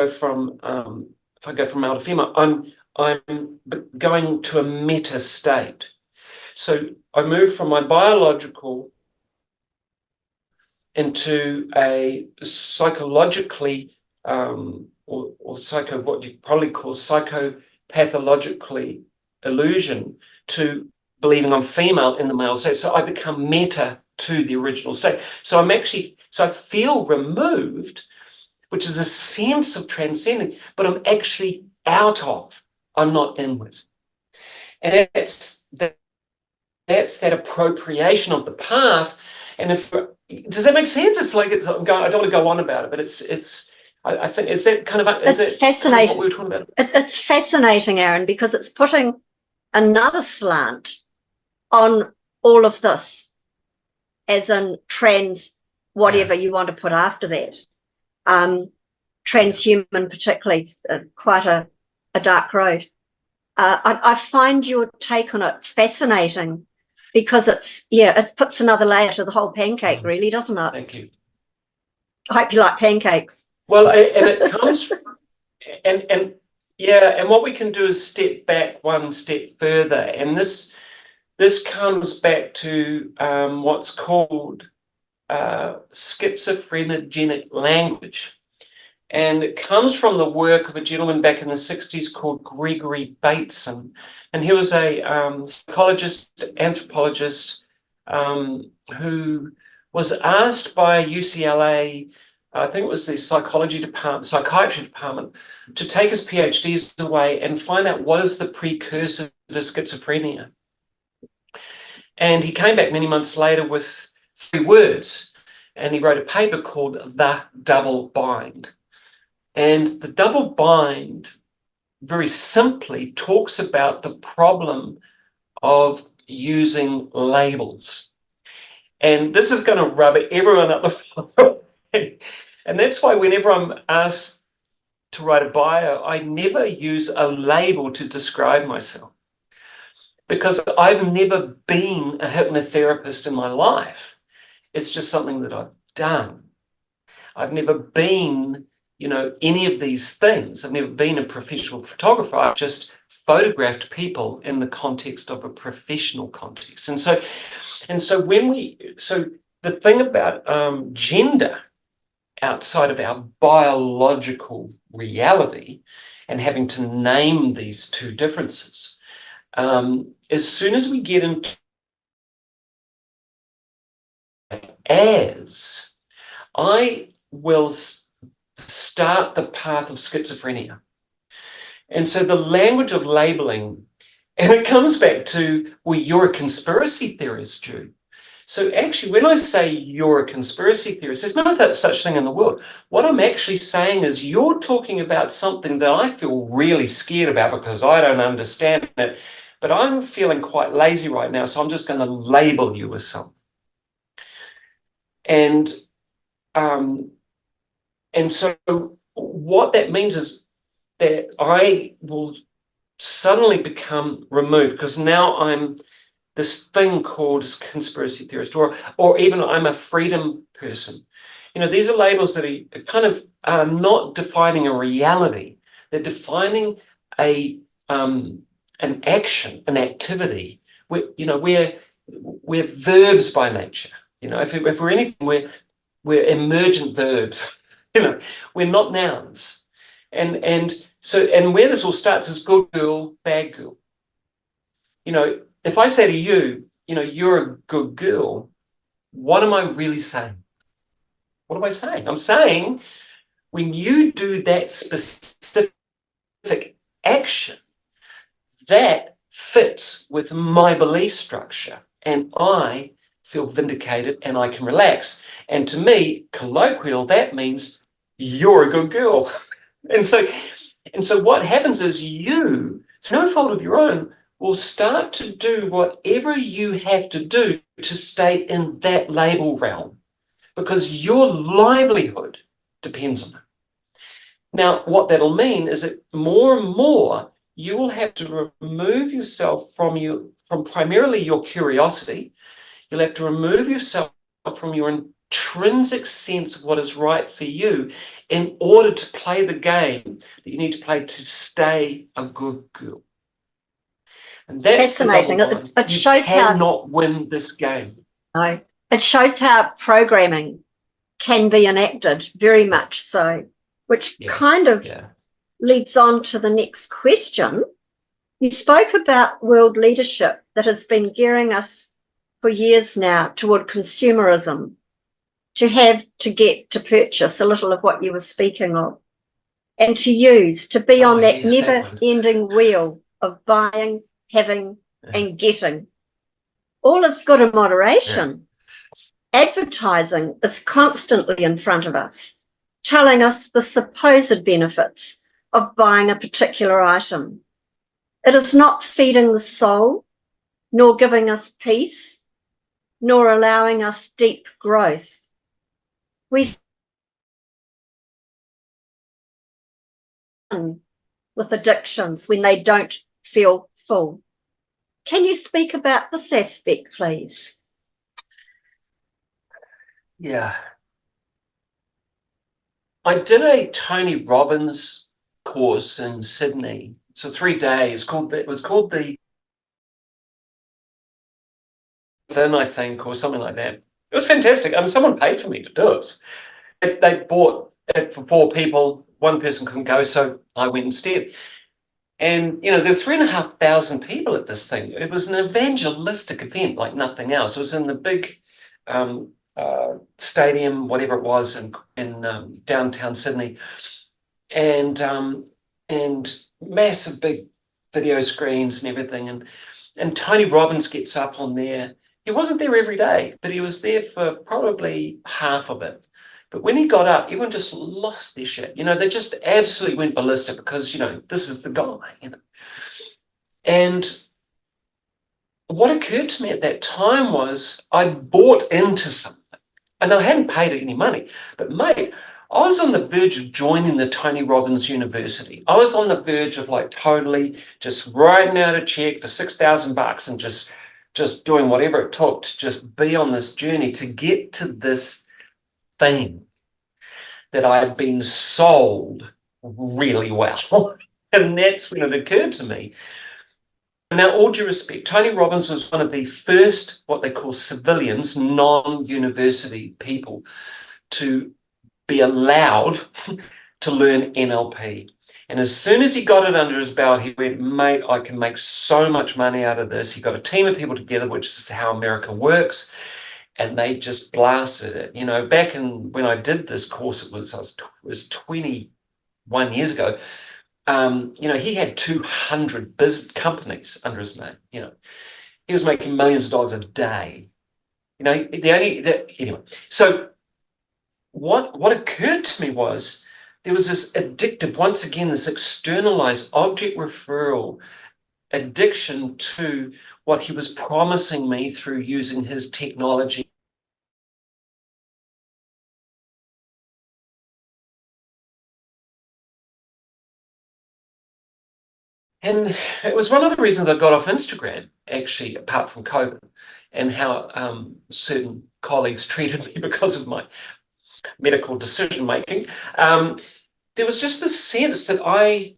from male to female, I'm going to a meta state. So I move from my biological into a psychologically or what you probably call psychopathologically illusion to believing I'm female in the male state. So I become meta to the original state. So I feel removed, which is a sense of transcending, but I'm actually out of. I'm not inward. And that's that appropriation of the past. And does that make sense? It's like I don't want to go on about it, but I think is that kind of it's fascinating. Kind of what we were talking about? It's fascinating, Aaron, because it's putting another slant on all of this, as in trans, whatever you want to put after that. Transhuman, particularly, quite a dark road. I find your take on it fascinating, because it puts another layer to the whole pancake, really, doesn't it? Thank you. I hope you like pancakes. Well, and it comes from, and what we can do is step back one step further, and this this comes back to what's called schizophrenic language. And it comes from the work of a gentleman back in the 60s called Gregory Bateson. And he was a psychologist, anthropologist, who was asked by UCLA, I think it was the psychiatry department, to take his PhDs away and find out what is the precursor to schizophrenia. And he came back many months later with 3 words, and he wrote a paper called The Double Bind. And the double bind, very simply, talks about the problem of using labels. And this is going to rub everyone up the way. And that's why whenever I'm asked to write a bio, I never use a label to describe myself, because I've never been a hypnotherapist in my life. It's just something that I've done. I've never been, any of these things. I've never been a professional photographer. I've just photographed people in the context of a professional context. And so the thing about gender outside of our biological reality and having to name these 2 differences, as soon as we get into I will start the path of schizophrenia. And so the language of labeling, and it comes back to, well, you're a conspiracy theorist, Jude. So actually, when I say you're a conspiracy theorist, there's no such thing in the world. What I'm actually saying is you're talking about something that I feel really scared about because I don't understand it, but I'm feeling quite lazy right now, so I'm just going to label you as something. And so what that means is that I will suddenly become removed, because now I'm this thing called conspiracy theorist, or even I'm a freedom person. These are labels that are kind of not defining a reality. They're defining an action, an activity. We're verbs by nature. If we're anything, we're emergent verbs. We're not nouns. And where this all starts is good girl, bad girl. If I say to you, you're a good girl, what am I really saying? What am I saying? I'm saying when you do that specific action, that fits with my belief structure, and I feel vindicated and I can relax. And to me, colloquial, that means you're a good girl. And so what happens is you, through no fault of your own, will start to do whatever you have to do to stay in that label realm, because your livelihood depends on it. Now, what that'll mean is that more and more you will have to remove yourself from primarily your curiosity. You'll have to remove yourself from your intrinsic sense of what is right for you in order to play the game that you need to play to stay a good girl. And that's fascinating. It you shows cannot win this game. No, it shows how programming can be enacted, very much so, which kind of leads on to the next question. You spoke about world leadership that has been gearing us for years now toward consumerism, to get to purchase a little of what you were speaking of, and to be on that never-ending wheel of buying, having, and getting. All is good in moderation. Advertising is constantly in front of us, telling us the supposed benefits of buying a particular item. It is not feeding the soul, nor giving us peace, nor allowing us deep growth. We with addictions when they don't feel full. Can you speak about this aspect, please? Yeah. I did a Tony Robbins course in Sydney. So 3 days. It was called the in, I think, or something like that. It was fantastic. I mean, someone paid for me to do it. They bought it for 4 people. One person couldn't go, so I went instead. And, you know, there were 3,500 people at this thing. It was an evangelistic event like nothing else. It was in the big stadium, whatever it was, in downtown Sydney. And massive big video screens and everything. And Tony Robbins gets up on there. He wasn't there every day, but he was there for probably half of it. But when he got up, everyone just lost their shit. You know, they just absolutely went ballistic because, you know, this is the guy, you know. And what occurred to me at that time was I bought into something. And I hadn't paid any money, but mate, I was on the verge of joining the Tony Robbins University. I was on the verge of like totally just writing out a check for $6,000 and just doing whatever it took to just be on this journey to get to this thing that I had been sold really well. And that's when it occurred to me. Now, all due respect, Tony Robbins was one of the first, what they call civilians, non-university people to be allowed to learn NLP. And as soon as he got it under his belt, he went, mate, I can make so much money out of this. He got a team of people together, which is how America works. And they just blasted it. You know, back in when I did this course, it was 21 years ago. You know, he had 200 business companies under his name. You know, he was making millions of dollars a day. You know, anyway. So what occurred to me was there was this addictive, once again, this externalized object referral addiction to what he was promising me through using his technology. And it was one of the reasons I got off Instagram, actually, apart from COVID, and how certain colleagues treated me because of my medical decision making. There was just this sense that I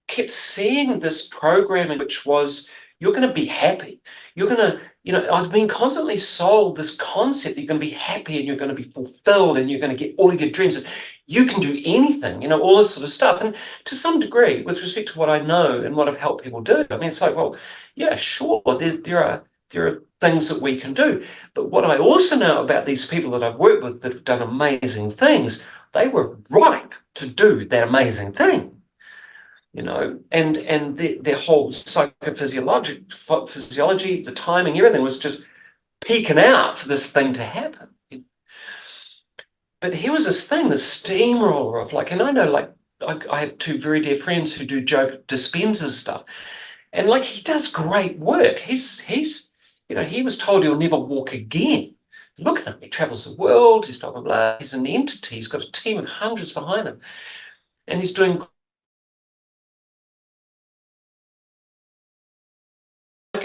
kept seeing this programming, which was, you're going to be happy. You're going to, you know, I've been constantly sold this concept that you're going to be happy and you're going to be fulfilled and you're going to get all of your dreams. You can do anything, you know, all this sort of stuff. And to some degree, with respect to what I know and what I've helped people do, I mean, it's like, well, yeah, sure, there are things that we can do. But what I also know about these people that I've worked with that have done amazing things, they were right to do that amazing thing. You know, and their whole physiology, the timing, everything was just peaking out for this thing to happen. But here was this thing, this steamroller of like, and I know, like, I have 2 very dear friends who do Joe Dispenza's stuff, and like, he does great work. He's you know, he was told he'll never walk again. Look at him, he travels the world, he's blah blah blah, he's an entity, he's got a team of hundreds behind him, and he's doing.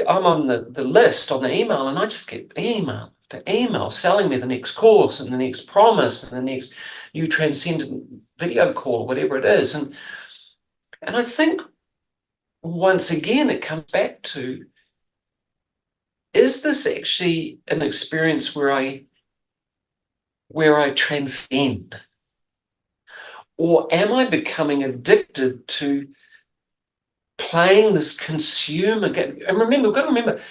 I'm on the list on the email, and I just get email after email selling me the next course and the next promise and the next new transcendent video call, whatever it is. And I think once again it comes back to, is this actually an experience where I transcend? Or am I becoming addicted to playing this consumer game? And remember, we've got to remember,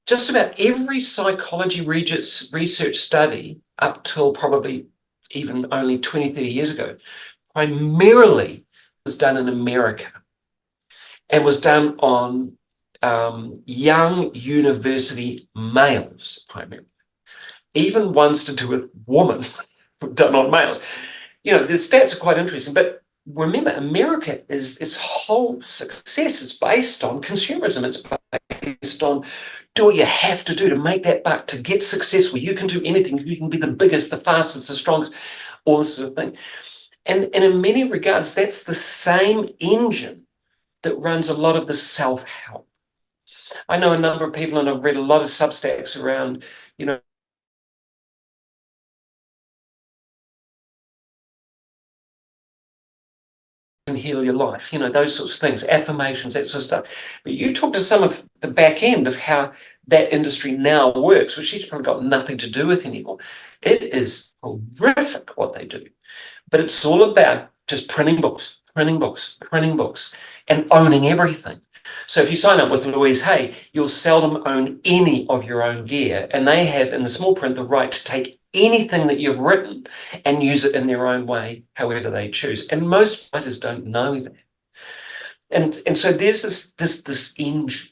just about every psychology research study up till probably even only 20, 30 years ago, primarily was done in America and was done on young university males, primarily. Even ones to do with women done on males. You know, the stats are quite interesting, but remember, America its whole success is based on consumerism. It's based on do what you have to do to make that buck, to get successful. You can do anything. You can be the biggest, the fastest, the strongest, all this sort of thing. And in many regards, that's the same engine that runs a lot of the self-help. I know a number of people, and I've read a lot of Substacks around, you know, can heal your life, you know, those sorts of things, affirmations, that sort of stuff. But you talk to some of the back end of how that industry now works, which she's probably got nothing to do with anymore. It is horrific what they do. But it's all about just printing books, printing books, printing books, and owning everything. So if you sign up with Louise Hay, you'll seldom own any of your own gear, and they have in the small print the right to take anything that you've written and use it in their own way, however they choose. And most writers don't know that. And so there's this engine.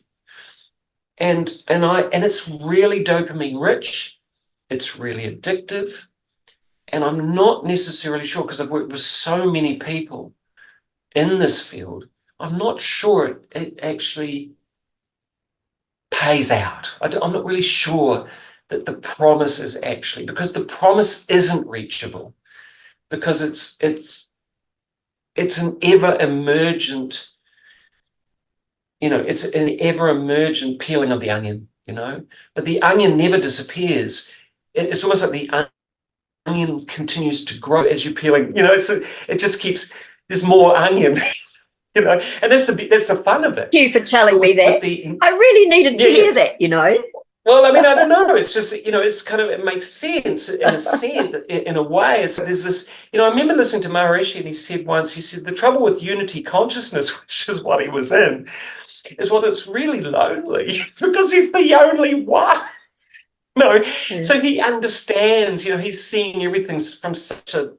And it's really dopamine rich, it's really addictive. And I'm not necessarily sure, because I've worked with so many people in this field, I'm not sure it actually pays out. I'm not really sure that the promise is actually, because the promise isn't reachable, because it's an ever emergent, it's an ever emergent peeling of the onion, but the onion never disappears. It's almost like the onion continues to grow as you're peeling, it just keeps, there's more onion. And that's the fun of it. Thank you for telling me that. I really needed to hear that, Well, I don't know. It's just, it's kind of, it makes sense in a sense, in a way. So there's this, I remember listening to Maharishi, and he said the trouble with unity consciousness, which is what he was in, is it's really lonely because he's the only one. So he understands, he's seeing everything from such a,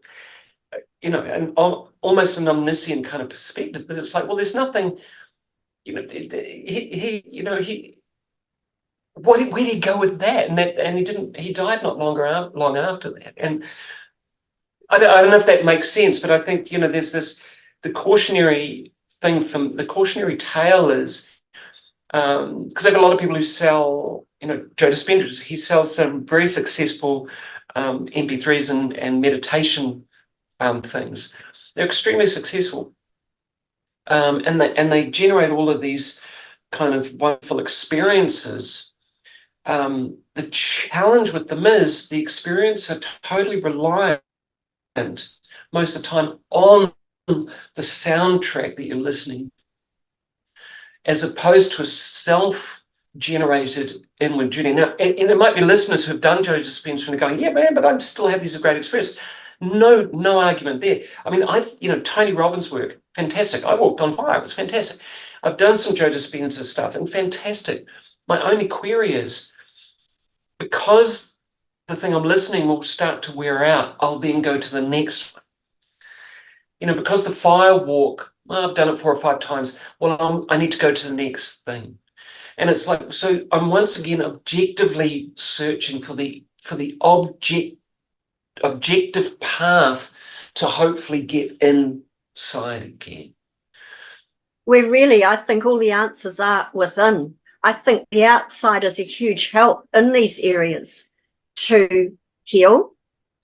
almost an omniscient kind of perspective, that it's like, well, there's nothing, where did he go with that? And he died not long after that. And I don't know if that makes sense, but I think, there's the cautionary thing from the cautionary tale is, because I have a lot of people who sell, Joe Dispenza, he sells some very successful MP3s and meditation things. They're extremely successful, and they generate all of these kind of wonderful experiences. The challenge with them is the experience are totally reliant most of the time on the soundtrack that you're listening, as opposed to a self-generated inward journey. Now, and there might be listeners who have done Joe Dispenza and going, yeah, man, but I still have these great experiences. No argument there. I mean, Tony Robbins' work, fantastic. I walked on fire. It was fantastic. I've done some Joe Dispenza stuff and fantastic. My only query is, because the thing I'm listening will start to wear out, I'll then go to the next one. Because the fire walk, I've done it 4 or 5 times. Well, I need to go to the next thing. And it's like, so I'm once again objectively searching for the objective path to hopefully get inside again. I think all the answers are within. I think the outside is a huge help in these areas to heal,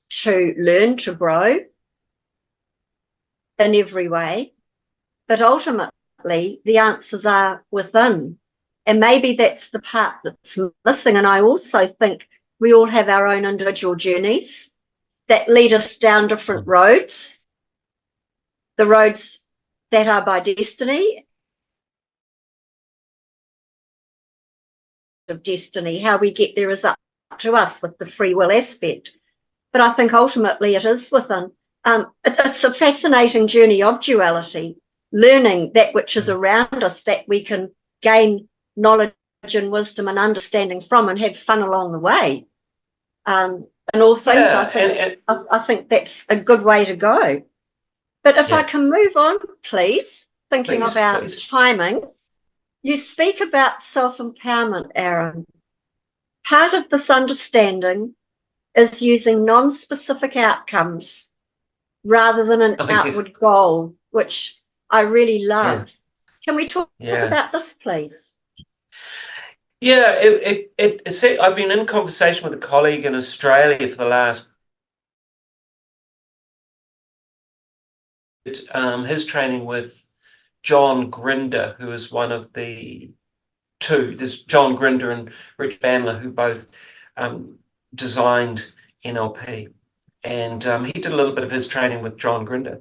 to learn, to grow in every way. But ultimately, the answers are within. And maybe that's the part that's missing. And I also think we all have our own individual journeys that lead us down different roads, the roads that are by destiny, of destiny. How we get there is up to us with the free will aspect. But I think ultimately it is within. It's a fascinating journey of duality, learning that which is around us, that we can gain knowledge and wisdom and understanding from, and have fun along the way. And all things, I think that's a good way to go. But if I can move on, please, thinking of our timing. You speak about self-empowerment, Aaron. Part of this understanding is using non-specific outcomes rather than an outward goal, which I really love. Can we talk about this, please? Yeah, I've been in conversation with a colleague in Australia for the last his training with John Grinder, who is one of the two. There's John Grinder and Rich Bandler, who both designed NLP. And he did a little bit of his training with John Grinder.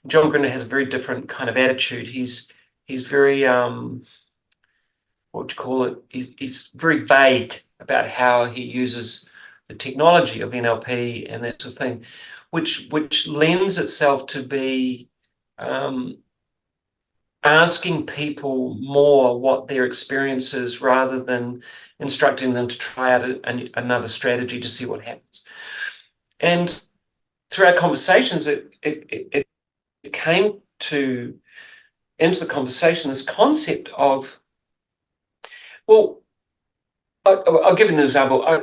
John Grinder has a very different kind of attitude. He's very what would you call it? He's very vague about how he uses the technology of NLP and that sort of thing, which lends itself to be asking people more what their experience is rather than instructing them to try out another strategy to see what happens. And through our conversations, it came into the conversation this concept of, well, I'll give an example. I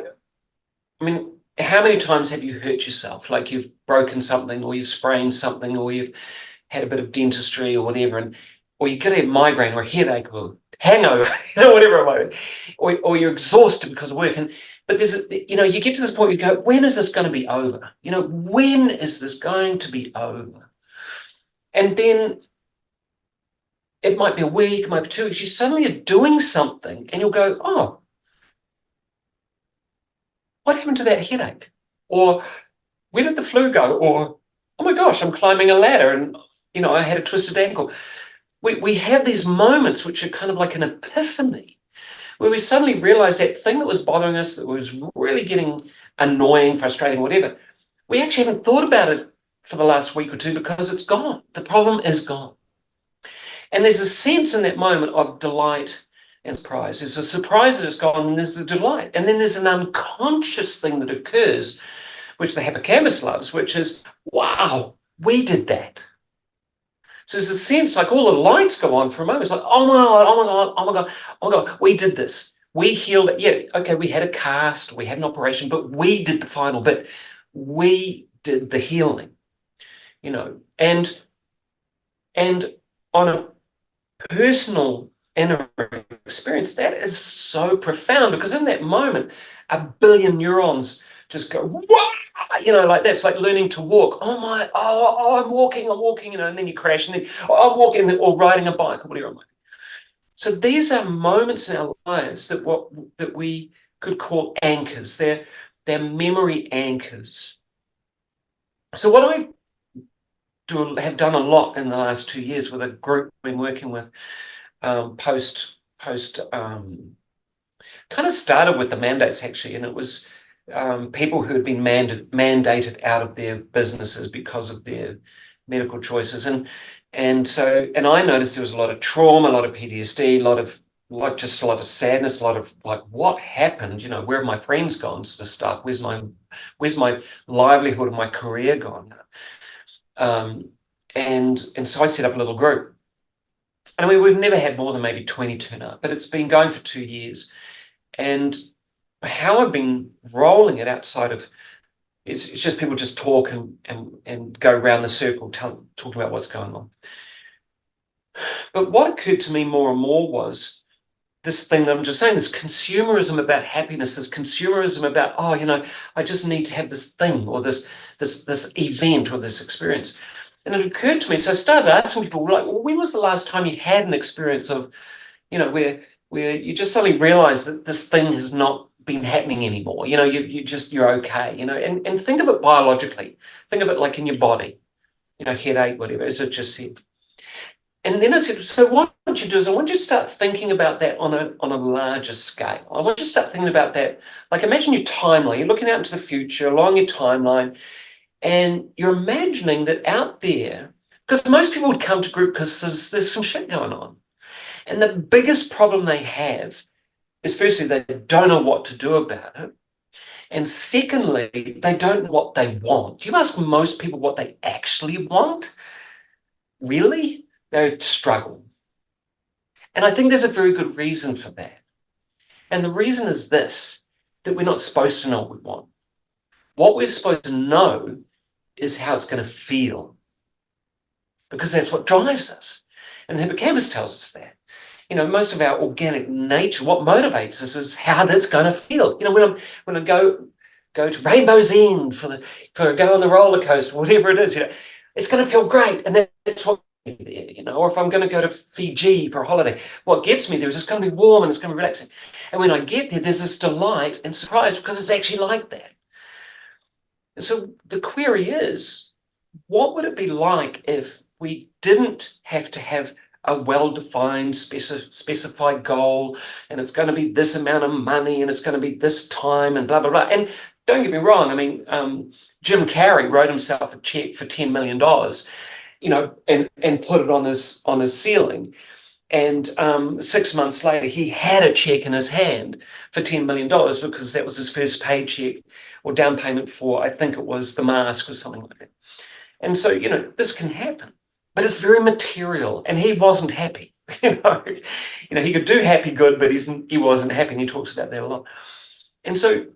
mean, how many times have you hurt yourself? Like you've broken something, or you've sprained something, or you've had a bit of dentistry or whatever, or you get a migraine or a headache or hangover, whatever it might be, or you're exhausted because of work. But there's, you get to this point where you go, when is this going to be over? When is this going to be over? And then it might be a week, it might be 2 weeks. You suddenly are doing something and you'll go, oh, what happened to that headache? Or where did the flu go? Or, oh my gosh, I'm climbing a ladder and, I had a twisted ankle. We have these moments which are kind of like an epiphany, where we suddenly realize that thing that was bothering us, that was really getting annoying, frustrating, whatever, we actually haven't thought about it for the last week or two because it's gone. The problem is gone. And there's a sense in that moment of delight and surprise. There's a surprise that it's gone, and there's the delight. And then there's an unconscious thing that occurs, which the hippocampus loves, which is, wow, we did that. So there's a sense like all the lights go on for a moment. It's like, oh my God, oh my God, oh my God, oh my God, we did this. We healed it. Yeah, okay, we had a cast, we had an operation, but we did the final bit. We did the healing, and on a personal inner experience, that is so profound, because in that moment, 1 billion neurons just go, wah! Like that's like learning to walk. I'm walking, and then you crash, and then I'm walking, or riding a bike, or whatever it might be. So these are moments in our lives that we could call anchors. They're memory anchors. So what I have done a lot in the last 2 years with a group I've been working with, post kind of started with the mandates, actually, and it was people who had been mandated out of their businesses because of their medical choices, and I noticed there was a lot of trauma, a lot of PTSD, a lot of sadness, a lot of like, what happened? Where have my friends gone? Sort of stuff. Where's my livelihood and my career gone? And so I set up a little group. And I mean, we've never had more than maybe 20 turn up, but it's been going for 2 years. And how I've been rolling it outside of, it's just people just talk and go around the circle talking about what's going on. But what occurred to me more and more was this thing that I'm just saying, this consumerism about happiness, this consumerism about, I just need to have this thing, or this event, or this experience. And it occurred to me, so I started asking people, like, well, when was the last time you had an experience of, where you just suddenly realize that this thing has not been happening anymore? You're okay, and think of it biologically. Think of it like in your body, headache, whatever, as it just said. And then I said, so what I want you to do is I want you to start thinking about that on a larger scale. I want you to start thinking about that. Like, imagine your timeline. You're looking out into the future along your timeline, and you're imagining that out there, because most people would come to group because there's some shit going on. And the biggest problem they have is, firstly, they don't know what to do about it. And secondly, they don't know what they want. Do you ask most people what they actually want? Really? They struggle. And I think there's a very good reason for that. And the reason is this, that we're not supposed to know what we want. What we're supposed to know is how it's going to feel, because that's what drives us. And the hippocampus tells us that. Most of our organic nature, what motivates us is how that's going to feel. When I go to Rainbow's End for go on the roller coaster, whatever it is, it's going to feel great, and that's what. Or if I'm going to go to Fiji for a holiday, what gets me there is it's going to be warm and it's going to be relaxing. And when I get there, there's this delight and surprise because it's actually like that. And so the query is, what would it be like if we didn't have to have a well-defined, specified goal, and it's going to be this amount of money, and it's going to be this time, and blah, blah, blah. And don't get me wrong, I mean, Jim Carrey wrote himself a check for $10 million, and put it on his ceiling. And 6 months later, he had a check in his hand for $10 million because that was his first paycheck or down payment for, I think it was The Mask or something like that. And so, this can happen, but it's very material, and he wasn't happy. He could do happy good, but he wasn't happy, and he talks about that a lot. And so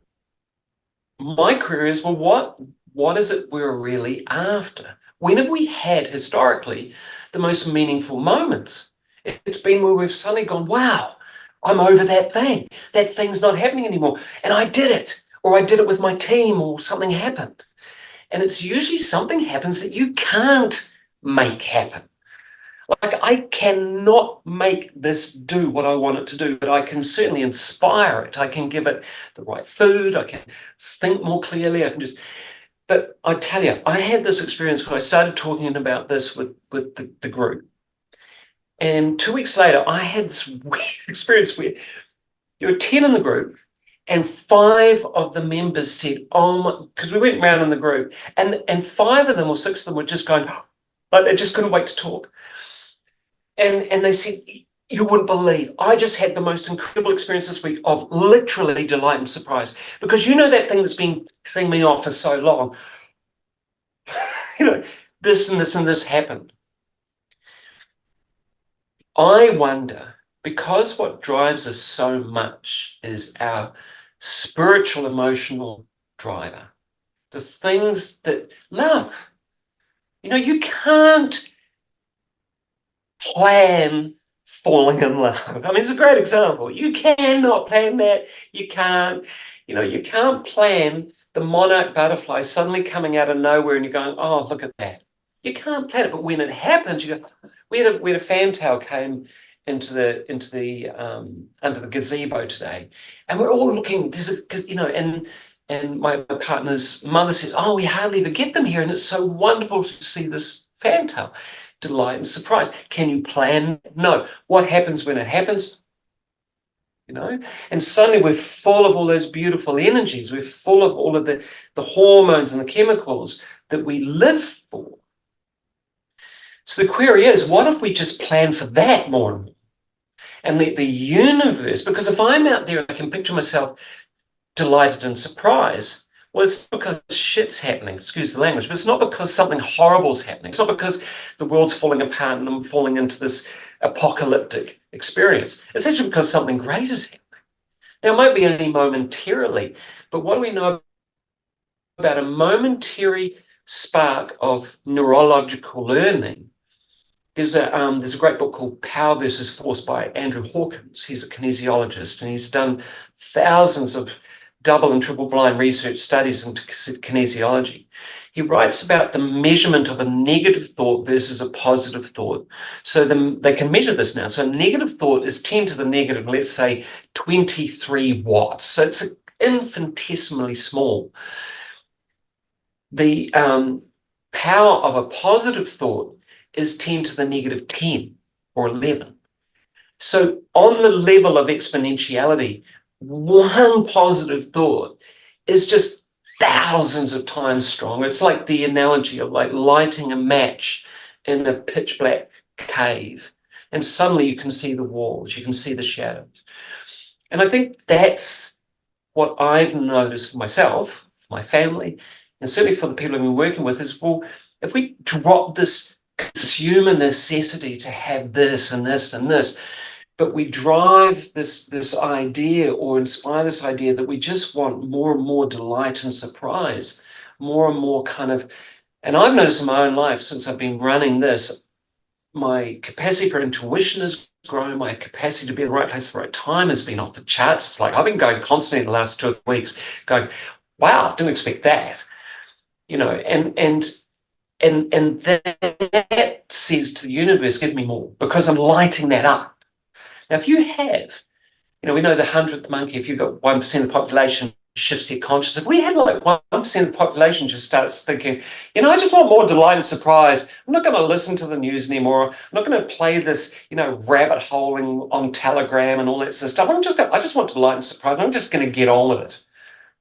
my query is, well, what is it we're really after? When have we had historically the most meaningful moments? It's been where we've suddenly gone, wow, I'm over that thing. That thing's not happening anymore. And I did it, or I did it with my team, or something happened. And it's usually something happens that you can't make happen. Like, I cannot make this do what I want it to do, but I can certainly inspire it. I can give it the right food. I can think more clearly. But I tell you, I had this experience when I started talking about this with the group. And 2 weeks later, I had this weird experience where there were 10 in the group, and 5 of the members said, because we went around in the group, and 5 of them or 6 of them were just going, like, they just couldn't wait to talk. And they said, you wouldn't believe, I just had the most incredible experience this week of literally delight and surprise. Because that thing that's been setting me off for so long, this and this and this happened. I wonder, because what drives us so much is our spiritual, emotional driver, the things that love. You can't plan falling in love. I mean, it's a great example. You cannot plan that. You can't plan the monarch butterfly suddenly coming out of nowhere and you're going, oh, look at that. You can't plan it. But when it happens, you go, we had a fantail came into the under the gazebo today, and we're all looking, and my partner's mother says, oh, we hardly ever get them here, and it's so wonderful to see this fantail. Delight and surprise. Can you plan? No. What happens when it happens? And suddenly we're full of all those beautiful energies. We're full of all of the hormones and the chemicals that we live for. So the query is, what if we just plan for that more and more? And let the universe, because if I'm out there and I can picture myself delighted and surprised, well, it's not because shit's happening, excuse the language, but it's not because something horrible's happening. It's not because the world's falling apart and I'm falling into this apocalyptic experience. It's actually because something great is happening. Now, it might be only momentarily, but what do we know about a momentary spark of neurological learning? There's a great book called Power versus Force by Andrew Hawkins. He's a kinesiologist, and he's done thousands of double and triple blind research studies into kinesiology. He writes about the measurement of a negative thought versus a positive thought. So they can measure this now. So a negative thought is 10 to the negative, let's say 23 watts. So it's infinitesimally small. The power of a positive thought is 10 to the negative 10 or 11. So on the level of exponentiality, one positive thought is just thousands of times stronger. It's like the analogy of like lighting a match in a pitch black cave, and suddenly you can see the walls, you can see the shadows. And I think that's what I've noticed for myself, for my family, and certainly for the people I've been working with is, well, if we drop this consumer necessity to have this and this and this, but we drive this idea or inspire this idea that we just want more and more delight and surprise, more and more kind of, and I've noticed in my own life since I've been running this, my capacity for intuition has grown, my capacity to be in the right place at the right time has been off the charts. It's like I've been going constantly in the last 2 weeks going, wow, didn't expect that, and that says to the universe, give me more, because I'm lighting that up. Now, if you have, we know the 100th monkey, if you've got 1% of the population shifts their consciousness. If we had like 1% of the population just starts thinking, I just want more delight and surprise. I'm not going to listen to the news anymore. I'm not going to play this, rabbit holing on Telegram and all that sort of stuff. I just want delight and surprise. I'm just going to get on with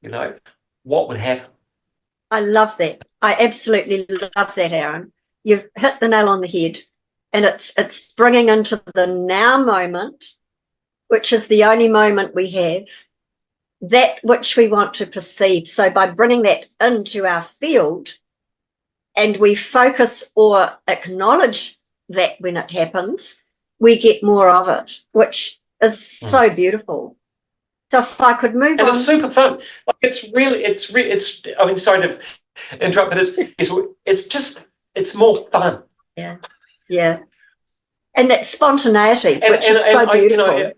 it. What would happen? I love that. I absolutely love that, Aaron. You've hit the nail on the head. And it's bringing into the now moment, which is the only moment we have, that which we want to perceive. So by bringing that into our field, and we focus or acknowledge that when it happens, we get more of it, which is so beautiful. So if I could move on. And it's super fun. Like I mean, sorry to interrupt, but it's more fun. Yeah. Yeah. And that spontaneity, which is so beautiful.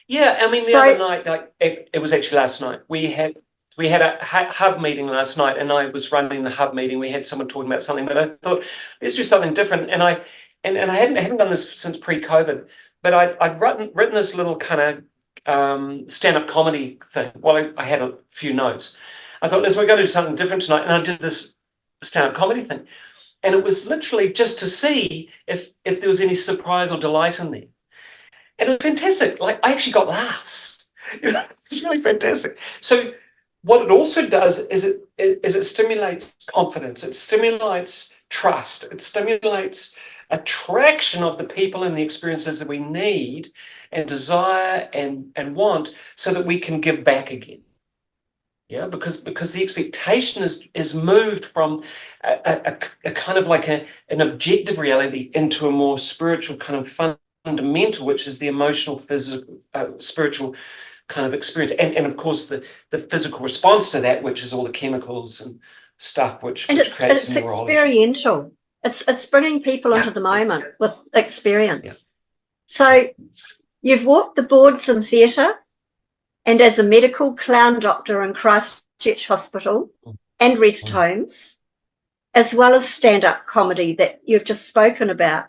Yeah, I mean, the other night, like it was actually last night, we had a hub meeting last night, and I was running the hub meeting. We had someone talking about something, but I thought, let's do something different. And I haven't done this since pre-COVID, but I'd written this little kind of stand-up comedy thing. Well, I had a few notes. I thought, we're going to do something different tonight, and I did this stand-up comedy thing. And it was literally just to see if there was any surprise or delight in there. And it was fantastic. Like, I actually got laughs. It's really fantastic. So what it also does is it stimulates confidence. It stimulates trust. It stimulates attraction of the people and the experiences that we need and desire and want, so that we can give back again. Yeah, because the expectation is moved from a kind of like an objective reality into a more spiritual kind of fundamental, which is the emotional, physical, spiritual kind of experience, and of course the physical response to that, which is all the chemicals and stuff which creates it's experiential. It's bringing people into the moment with experience. Yeah. So you've walked the boards in theatre, and as a medical clown doctor in Christchurch Hospital and rest homes, as well as stand-up comedy that you've just spoken about,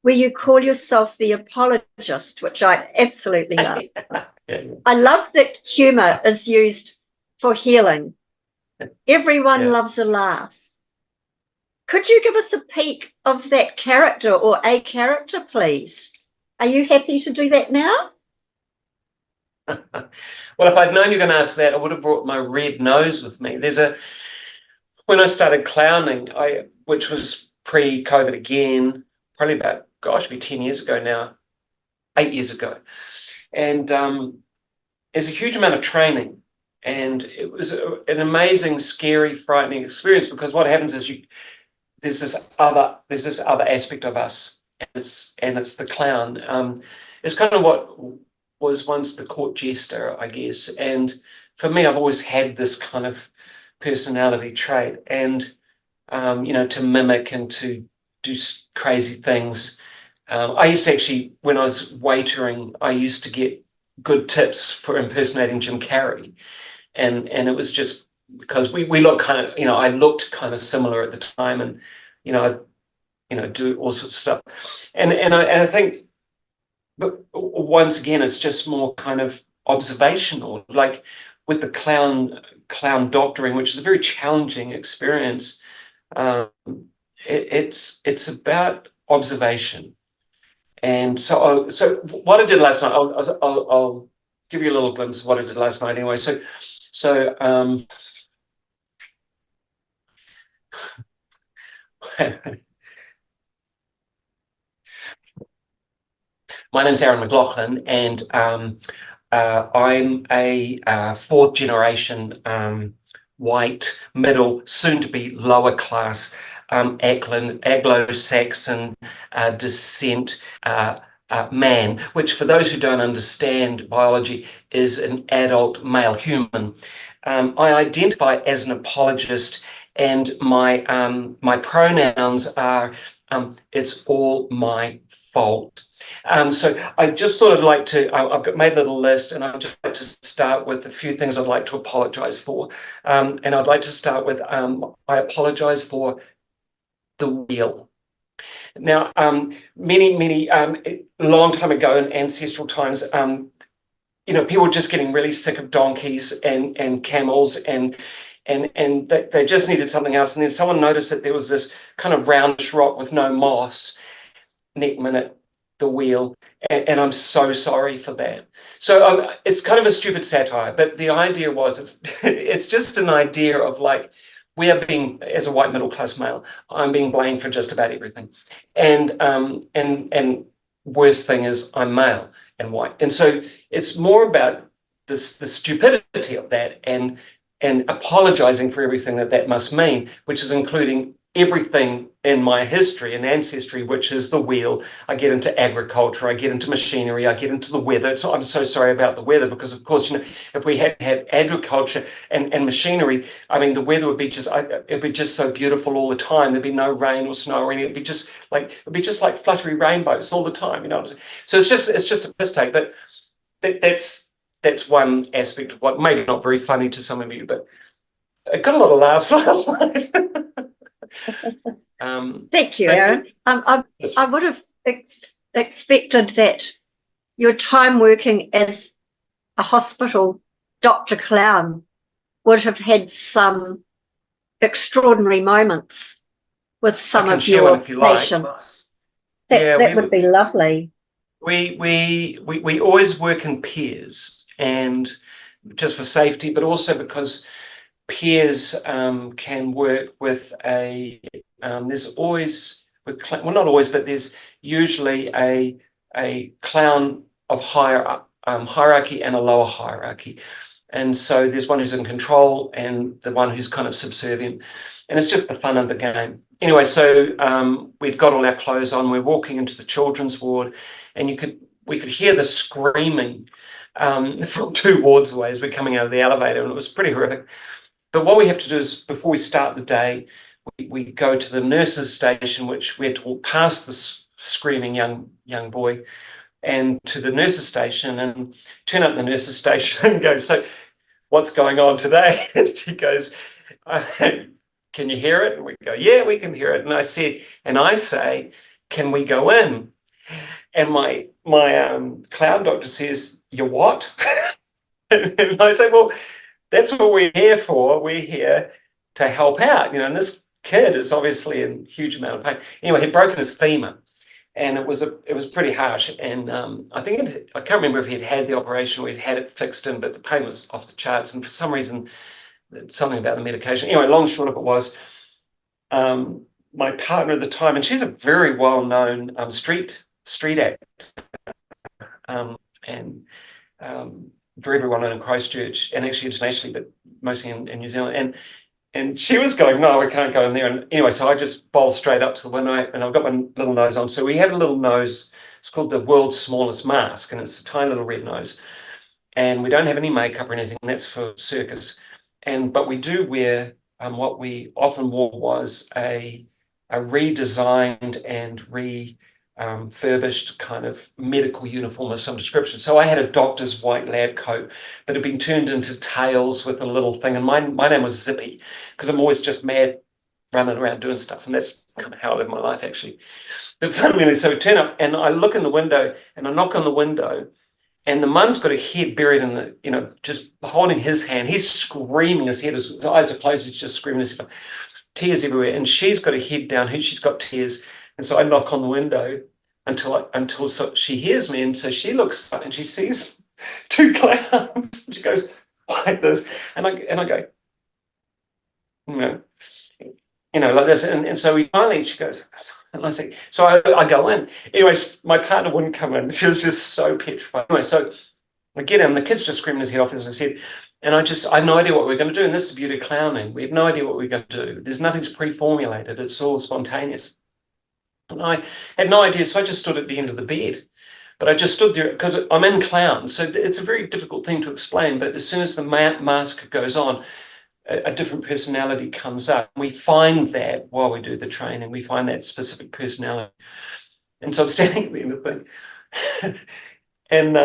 where you call yourself the apologist, which I absolutely love. I love that humour is used for healing. Everyone loves a laugh. Could you give us a peek of that character or a character, please? Are you happy to do that now? Well, if I'd known you were going to ask that, I would have brought my red nose with me. When I started clowning, which was pre-COVID again, probably about, it'd be 10 years ago now, 8 years ago. And there's a huge amount of training, and it was an amazing, scary, frightening experience, because what happens is there's this other aspect of us, and it's the clown. It's kind of what was once the court jester, I guess. And for me, I've always had this kind of personality trait, and to mimic and to do crazy things. I used to actually, when I was waitering, I used to get good tips for impersonating Jim Carrey, and it was just because we look kind of, I looked kind of similar at the time, and I'd do all sorts of stuff, and I think, but once again, it's just more kind of observational, like with the clown doctoring, which is a very challenging experience. It's about observation. And so what I did last night, I'll give you a little glimpse of what I did last night anyway. So my name's Aaron McLoughlin, and I'm a fourth generation white, middle, soon to be lower class Anglo-Saxon descent man, which, for those who don't understand biology, is an adult male human. I identify as an apologist, and my pronouns are it's all my fault. So I just thought I'd like to, I've made a little list, and I'd just like to start with a few things I'd like to apologize for. And I'd like to start with, I apologize for the wheel. Now, many long time ago in ancestral times, people just getting really sick of donkeys and camels, and they just needed something else. And then someone noticed that there was this kind of roundish rock with no moss, neck minute, the wheel, and I'm so sorry for that. So it's kind of a stupid satire, but the idea was it's just an idea of like, we are being, as a white middle class male, I'm being blamed for just about everything, and worst thing is I'm male and white, and so it's more about the stupidity of that, and apologizing for everything that must mean, which is including everything in my history and ancestry, which is the wheel. I get into agriculture, I get into machinery, I get into the weather. So I'm so sorry about the weather, because of course, if we had agriculture and machinery, I mean, the weather would be it'd be just so beautiful all the time. There'd be no rain or snow or anything. It'd be just like fluttery rainbows all the time, you know what I'm saying? So it's just a mistake, but that's one aspect of what maybe not very funny to some of you, but I got a lot of laughs last night. Thank you, Aaron. I would have expected that your time working as a hospital doctor clown would have had some extraordinary moments with some of your patients. That would be lovely. We always work in pairs, and just for safety, but also because peers can work with there's always, well, not always, but there's usually a clown of higher hierarchy and a lower hierarchy. And so there's one who's in control and the one who's kind of subservient. And it's just the fun of the game. Anyway, so we'd got all our clothes on. We're walking into the children's ward, and we could hear the screaming from 2 wards away as we're coming out of the elevator, and it was pretty horrific. But what we have to do is, before we start the day, we go to the nurses' station, which we had to walk past this screaming young boy, and to the nurses' station, and turn up the nurses' station and go, "So what's going on today?" And she goes, "Can you hear it?" And we go, "Yeah, we can hear it." And I say, "Can we go in?" And my clown doctor says, "You what?" And I say, "Well, that's what we're here for. We're here to help out, and this kid is obviously in huge amount of pain." Anyway, he'd broken his femur, and it was pretty harsh. And I can't remember if he'd had the operation or he'd had it fixed in, but the pain was off the charts. And for some reason, something about the medication. Anyway, long and short of it was, my partner at the time, and she's a very well-known street act, and very, very well known in Christchurch, and actually internationally, but mostly in New Zealand. And she was going, "No, we can't go in there." And anyway, so I just bowled straight up to the window, and I've got my little nose on. So we have a little nose. It's called the world's smallest mask, and it's a tiny little red nose. And we don't have any makeup or anything. And that's for circus. But we do wear what we often wore was a redesigned and refurbished kind of medical uniform of some description. So I had a doctor's white lab coat, but it had been turned into tails with a little thing. And my name was Zippy, because I'm always just mad running around doing stuff. And that's kind of how I live my life, actually. But fundamentally, so we turn up, and I look in the window, and I knock on the window, and the mum's got a head buried in the, just holding his hand. He's screaming his head. His eyes are closed. He's just screaming his head. Tears everywhere. And she's got her head down. She's got tears. And so I knock on the window until she hears me. And so she looks up and she sees 2 clowns. She goes like this. And I go, like this. And so she goes, and I say, so I go in. Anyway, my partner wouldn't come in. She was just so petrified. Anyway, so I get in, the kid's just screaming his head off, as I said. And I have no idea what we're going to do. And this is the beauty of clowning. We have no idea what we're going to do. There's nothing's pre-formulated. It's all spontaneous. And I had no idea. So I just stood at the end of the bed. But I just stood there because I'm in clown. So it's a very difficult thing to explain. But as soon as the mask goes on, a different personality comes up. We find that while we do the training, we find that specific personality. And so I'm standing at the end of the thing. And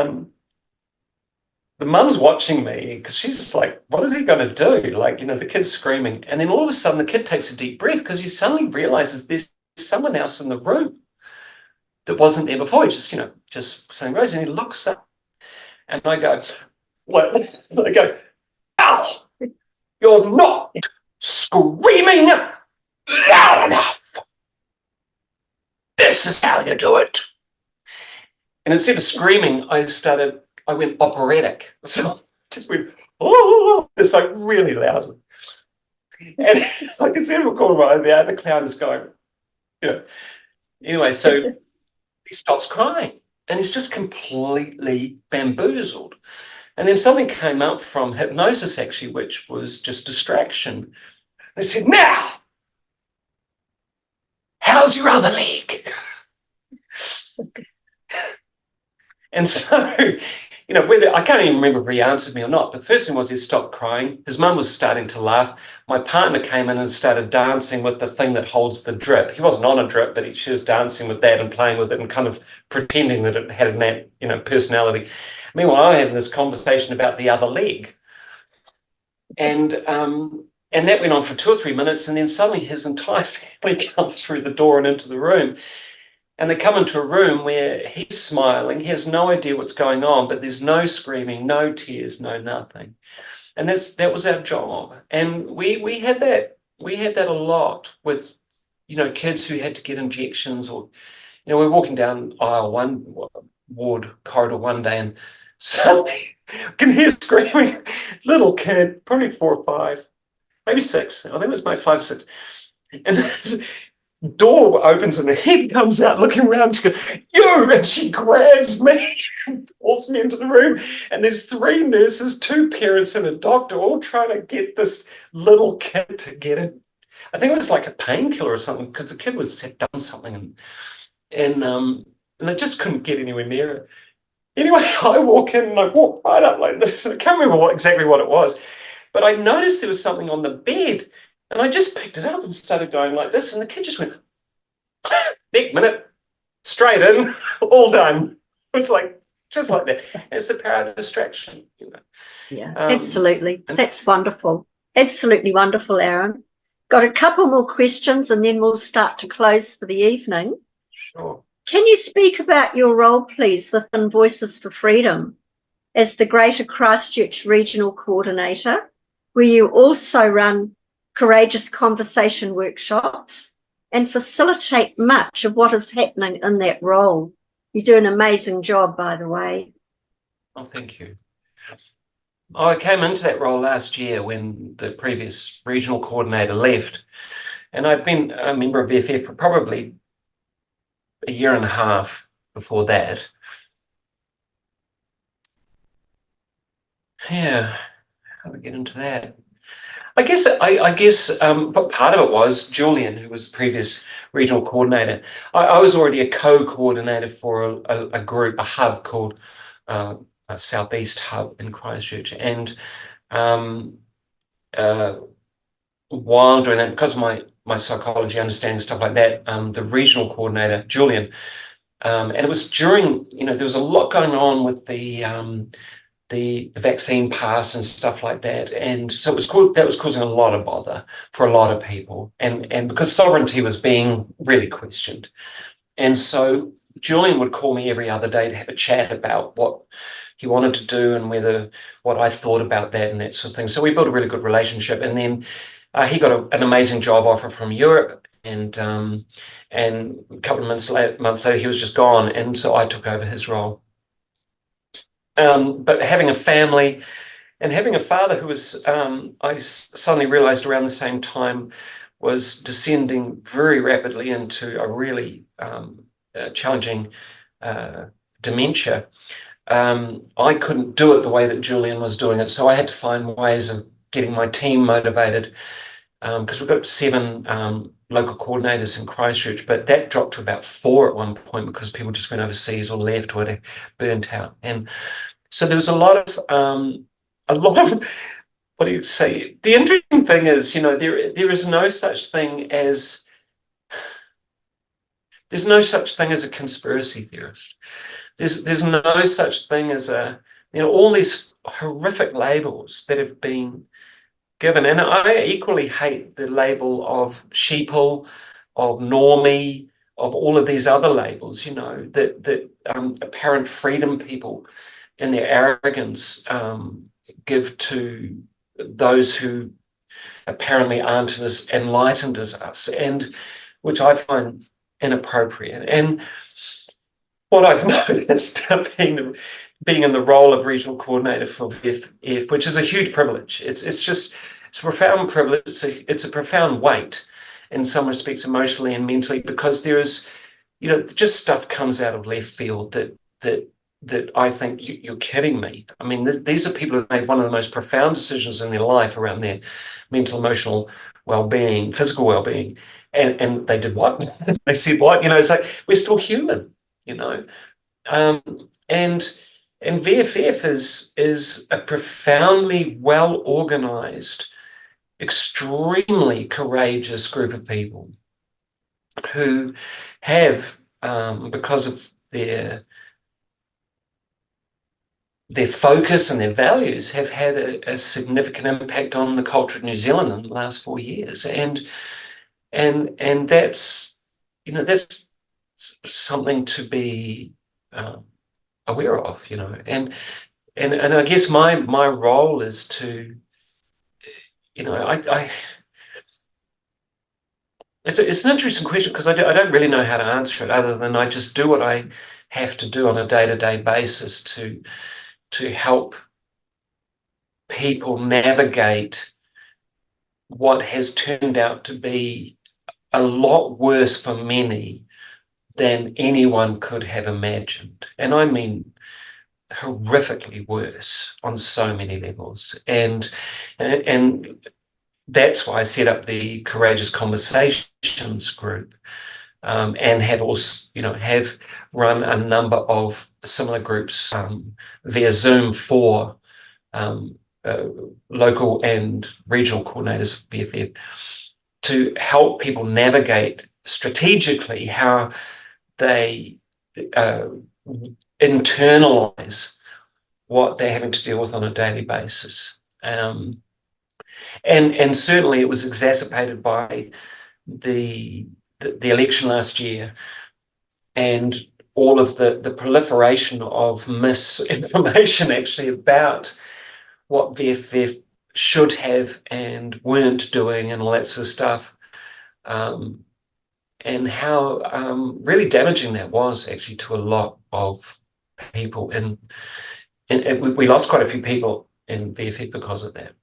the mum's watching me because she's just like, what is he going to do? Like, the kid's screaming. And then all of a sudden the kid takes a deep breath because he suddenly realizes there's someone else in the room that wasn't there before. He's just saying, "Rose," and he looks up. And I go, what? I go, Al, you're not screaming loud enough. This is how you do it. And instead of screaming, I went operatic. So I just went, oh, it's like really loudly. And I can see him recording right there. The clown is going, you know. Anyway, so he stops crying and he's just completely bamboozled. And then something came up from hypnosis, actually, which was just distraction. I said, now, how's your other leg? And so, whether I can't even remember if he answered me or not, but the first thing was he stopped crying. His mum was starting to laugh. My partner came in and started dancing with the thing that holds the drip. He wasn't on a drip, but she was dancing with that and playing with it and kind of pretending that it had a personality. Meanwhile, I had this conversation about the other leg. And that went on for 2 or 3 minutes, and then suddenly his entire family comes through the door and into the room. And they come into a room where he's smiling. He has no idea what's going on, but there's no screaming, no tears, no nothing. And that was our job. And we had that a lot with, kids who had to get injections, or, we're walking down aisle one, ward corridor one day, and suddenly I can hear screaming, little kid, probably 4 or 5, maybe 6. I think it was my 5, 6. And this door opens and the head comes out looking around. She goes, you! And she grabs me and pulls me into the room. And there's 3 nurses, 2 parents, and a doctor all trying to get this little kid to get it. I think it was like a painkiller or something, because the kid had done something, and they just couldn't get anywhere near it. Anyway, I walk in and I walk right up like this. I can't remember exactly what it was, but I noticed there was something on the bed. And I just picked it up and started going like this. And the kid just went, next minute, straight in, all done. It was like, just like that. It's the power of distraction, Yeah, absolutely. That's wonderful. Absolutely wonderful, Aaron. Got a couple more questions and then we'll start to close for the evening. Sure. Can you speak about your role, please, within Voices for Freedom as the Greater Christchurch Regional Coordinator, where you also run courageous conversation workshops and facilitate much of what is happening in that role? You do an amazing job, by the way. Oh, thank you. I came into that role last year when the previous regional coordinator left, and I'd been a member of VFF for probably a year and a half before that. Yeah, how do we get into that? I guess but part of it was Julian, who was the previous regional coordinator. I was already a co-coordinator for a group, a hub called a Southeast Hub in Christchurch. And while doing that, because of my psychology understanding, stuff like that, the regional coordinator, Julian, and it was during, there was a lot going on with the vaccine pass and stuff like that, and so that was causing a lot of bother for a lot of people, and because sovereignty was being really questioned. And so Julian would call me every other day to have a chat about what he wanted to do and what I thought about that and that sort of thing. So we built a really good relationship, and then he got an amazing job offer from Europe, and a couple of months later he was just gone, and so I took over his role. But having a family and having a father who was, I suddenly realized around the same time, was descending very rapidly into a really challenging dementia. I couldn't do it the way that Julian was doing it, so I had to find ways of getting my team motivated, because we've got 7 local coordinators in Christchurch, but that dropped to about 4 at one point because people just went overseas or left or were burnt out. And so there was a lot of what do you say? The interesting thing is, there is no such thing as a conspiracy theorist. There's no such thing as all these horrific labels that have been given. And I equally hate the label of sheeple, of normie, of all of these other labels, that apparent freedom people. in their arrogance, give to those who apparently aren't as enlightened as us, and which I find inappropriate. And what I've noticed being in the role of regional coordinator for VFF, which is a huge privilege. It's a profound privilege. It's a profound weight in some respects, emotionally and mentally, because there is, just stuff comes out of left field that I think you're kidding me. I mean, these are people who've made one of the most profound decisions in their life around their mental, emotional well-being, physical well-being, and they did what? They said what? It's like we're still human, um, and VFF is a profoundly well-organized, extremely courageous group of people who have, because of their focus and their values, have had a significant impact on the culture of New Zealand in the last 4 years, and that's that's something to be aware of, and I guess my role is to, it's an interesting question, because I don't really know how to answer it, other than I just do what I have to do on a day-to-day basis to help people navigate what has turned out to be a lot worse for many than anyone could have imagined. And I mean horrifically worse on so many levels. And that's why I set up the Courageous Conversations group, and have also, have run a number of similar groups via Zoom for local and regional coordinators for BFF, to help people navigate strategically how they internalize what they're having to deal with on a daily basis. And certainly it was exacerbated by the election last year, and all of the proliferation of misinformation actually about what VFF should have and weren't doing, and all that sort of stuff, and how really damaging that was actually to a lot of people. And we lost quite a few people in VFF because of that.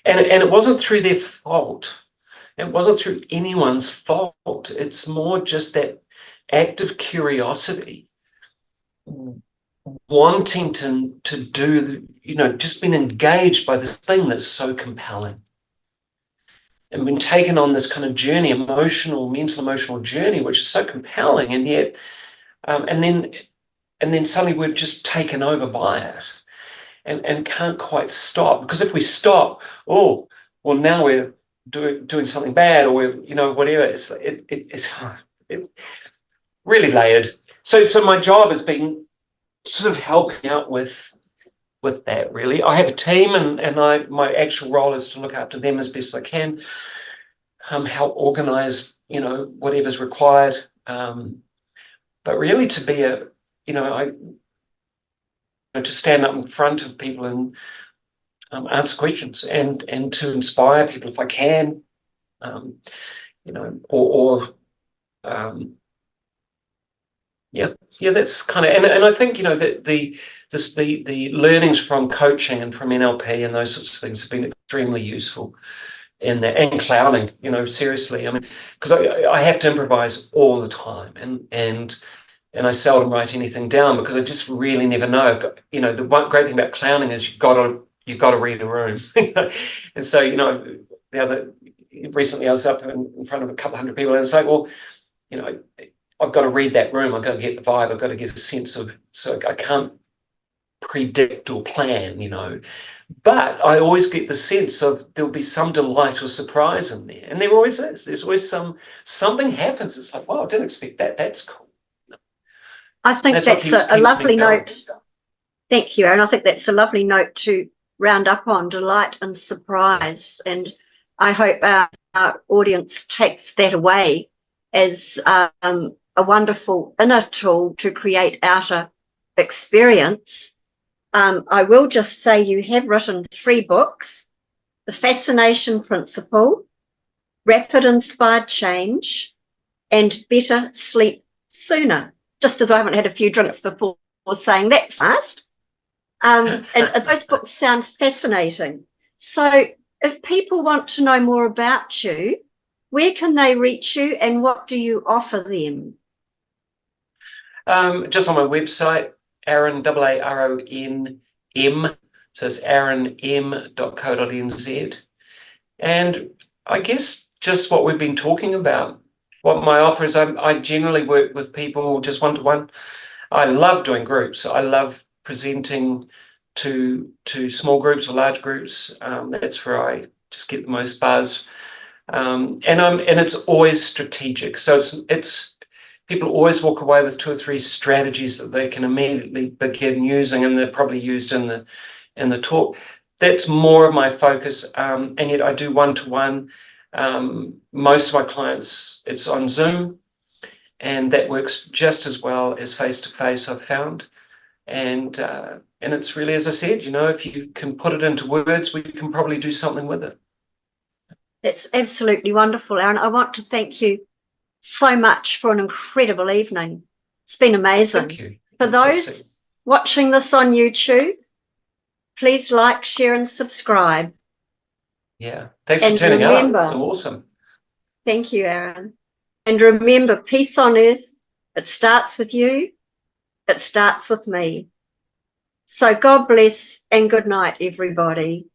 And it wasn't through their fault. It wasn't through anyone's fault. It's more just that act of curiosity, wanting to do, just being engaged by this thing that's so compelling, and been taken on this kind of journey, mental, emotional journey, which is so compelling, and yet, and then suddenly we're just taken over by it, and can't quite stop. Because if we stop, oh, well, now we're doing something bad, or we're, whatever. It's really layered. So my job has been sort of helping out with that, really. I have a team, and my actual role is to look after them as best as I can, help organize, whatever's required, but really to be to stand up in front of people and answer questions, and to inspire people if I can, that's kind of, and I think, that the learnings from coaching and from NLP and those sorts of things have been extremely useful in that, and clouding, seriously. I mean, because I have to improvise all the time, and I seldom write anything down, because I just really never know. The one great thing about clowning is you've got to read a room. And so, recently I was up in front of a couple hundred people, and it's like, well, I've got to read that room. I've got to get the vibe. I've got to get a sense of, so I can't predict or plan, but I always get the sense of there'll be some delight or surprise in there. And there always is. There's always something happens. It's like, wow, I didn't expect that. That's cool. I think that's a lovely note. Thank you, Aaron. I think that's a lovely note to round up on, delight and surprise. And I hope our audience takes that away as a wonderful inner tool to create outer experience. I will just say you have written 3 books: The Fascination Principle, Rapid Inspired Change, and Better Sleep Sooner. Just as I haven't had a few drinks before saying that fast. And those books sound fascinating. So if people want to know more about you, where can they reach you and what do you offer them? Just on my website, Aaron, AARONM, so it's aaronm.co.nz. And I guess just what we've been talking about, what my offer is, I generally work with people just one-to-one. I love doing groups. I love presenting to small groups or large groups. That's where I just get the most buzz. And it's always strategic. So it's people always walk away with 2 or 3 strategies that they can immediately begin using, and they're probably used in the talk. That's more of my focus. And yet I do one-to-one. Most of my clients, it's on Zoom, and that works just as well as face-to-face, I've found. And it's really, as I said, if you can put it into words, we can probably do something with it. It's absolutely wonderful, Aaron. I want to thank you so much for an incredible evening. It's been amazing. Thank you. For those watching this on YouTube, please like, share, and subscribe. Yeah. Thanks for turning up. It's awesome. Thank you, Aaron. And remember, peace on earth, it starts with you. It starts with me. So God bless and good night, everybody.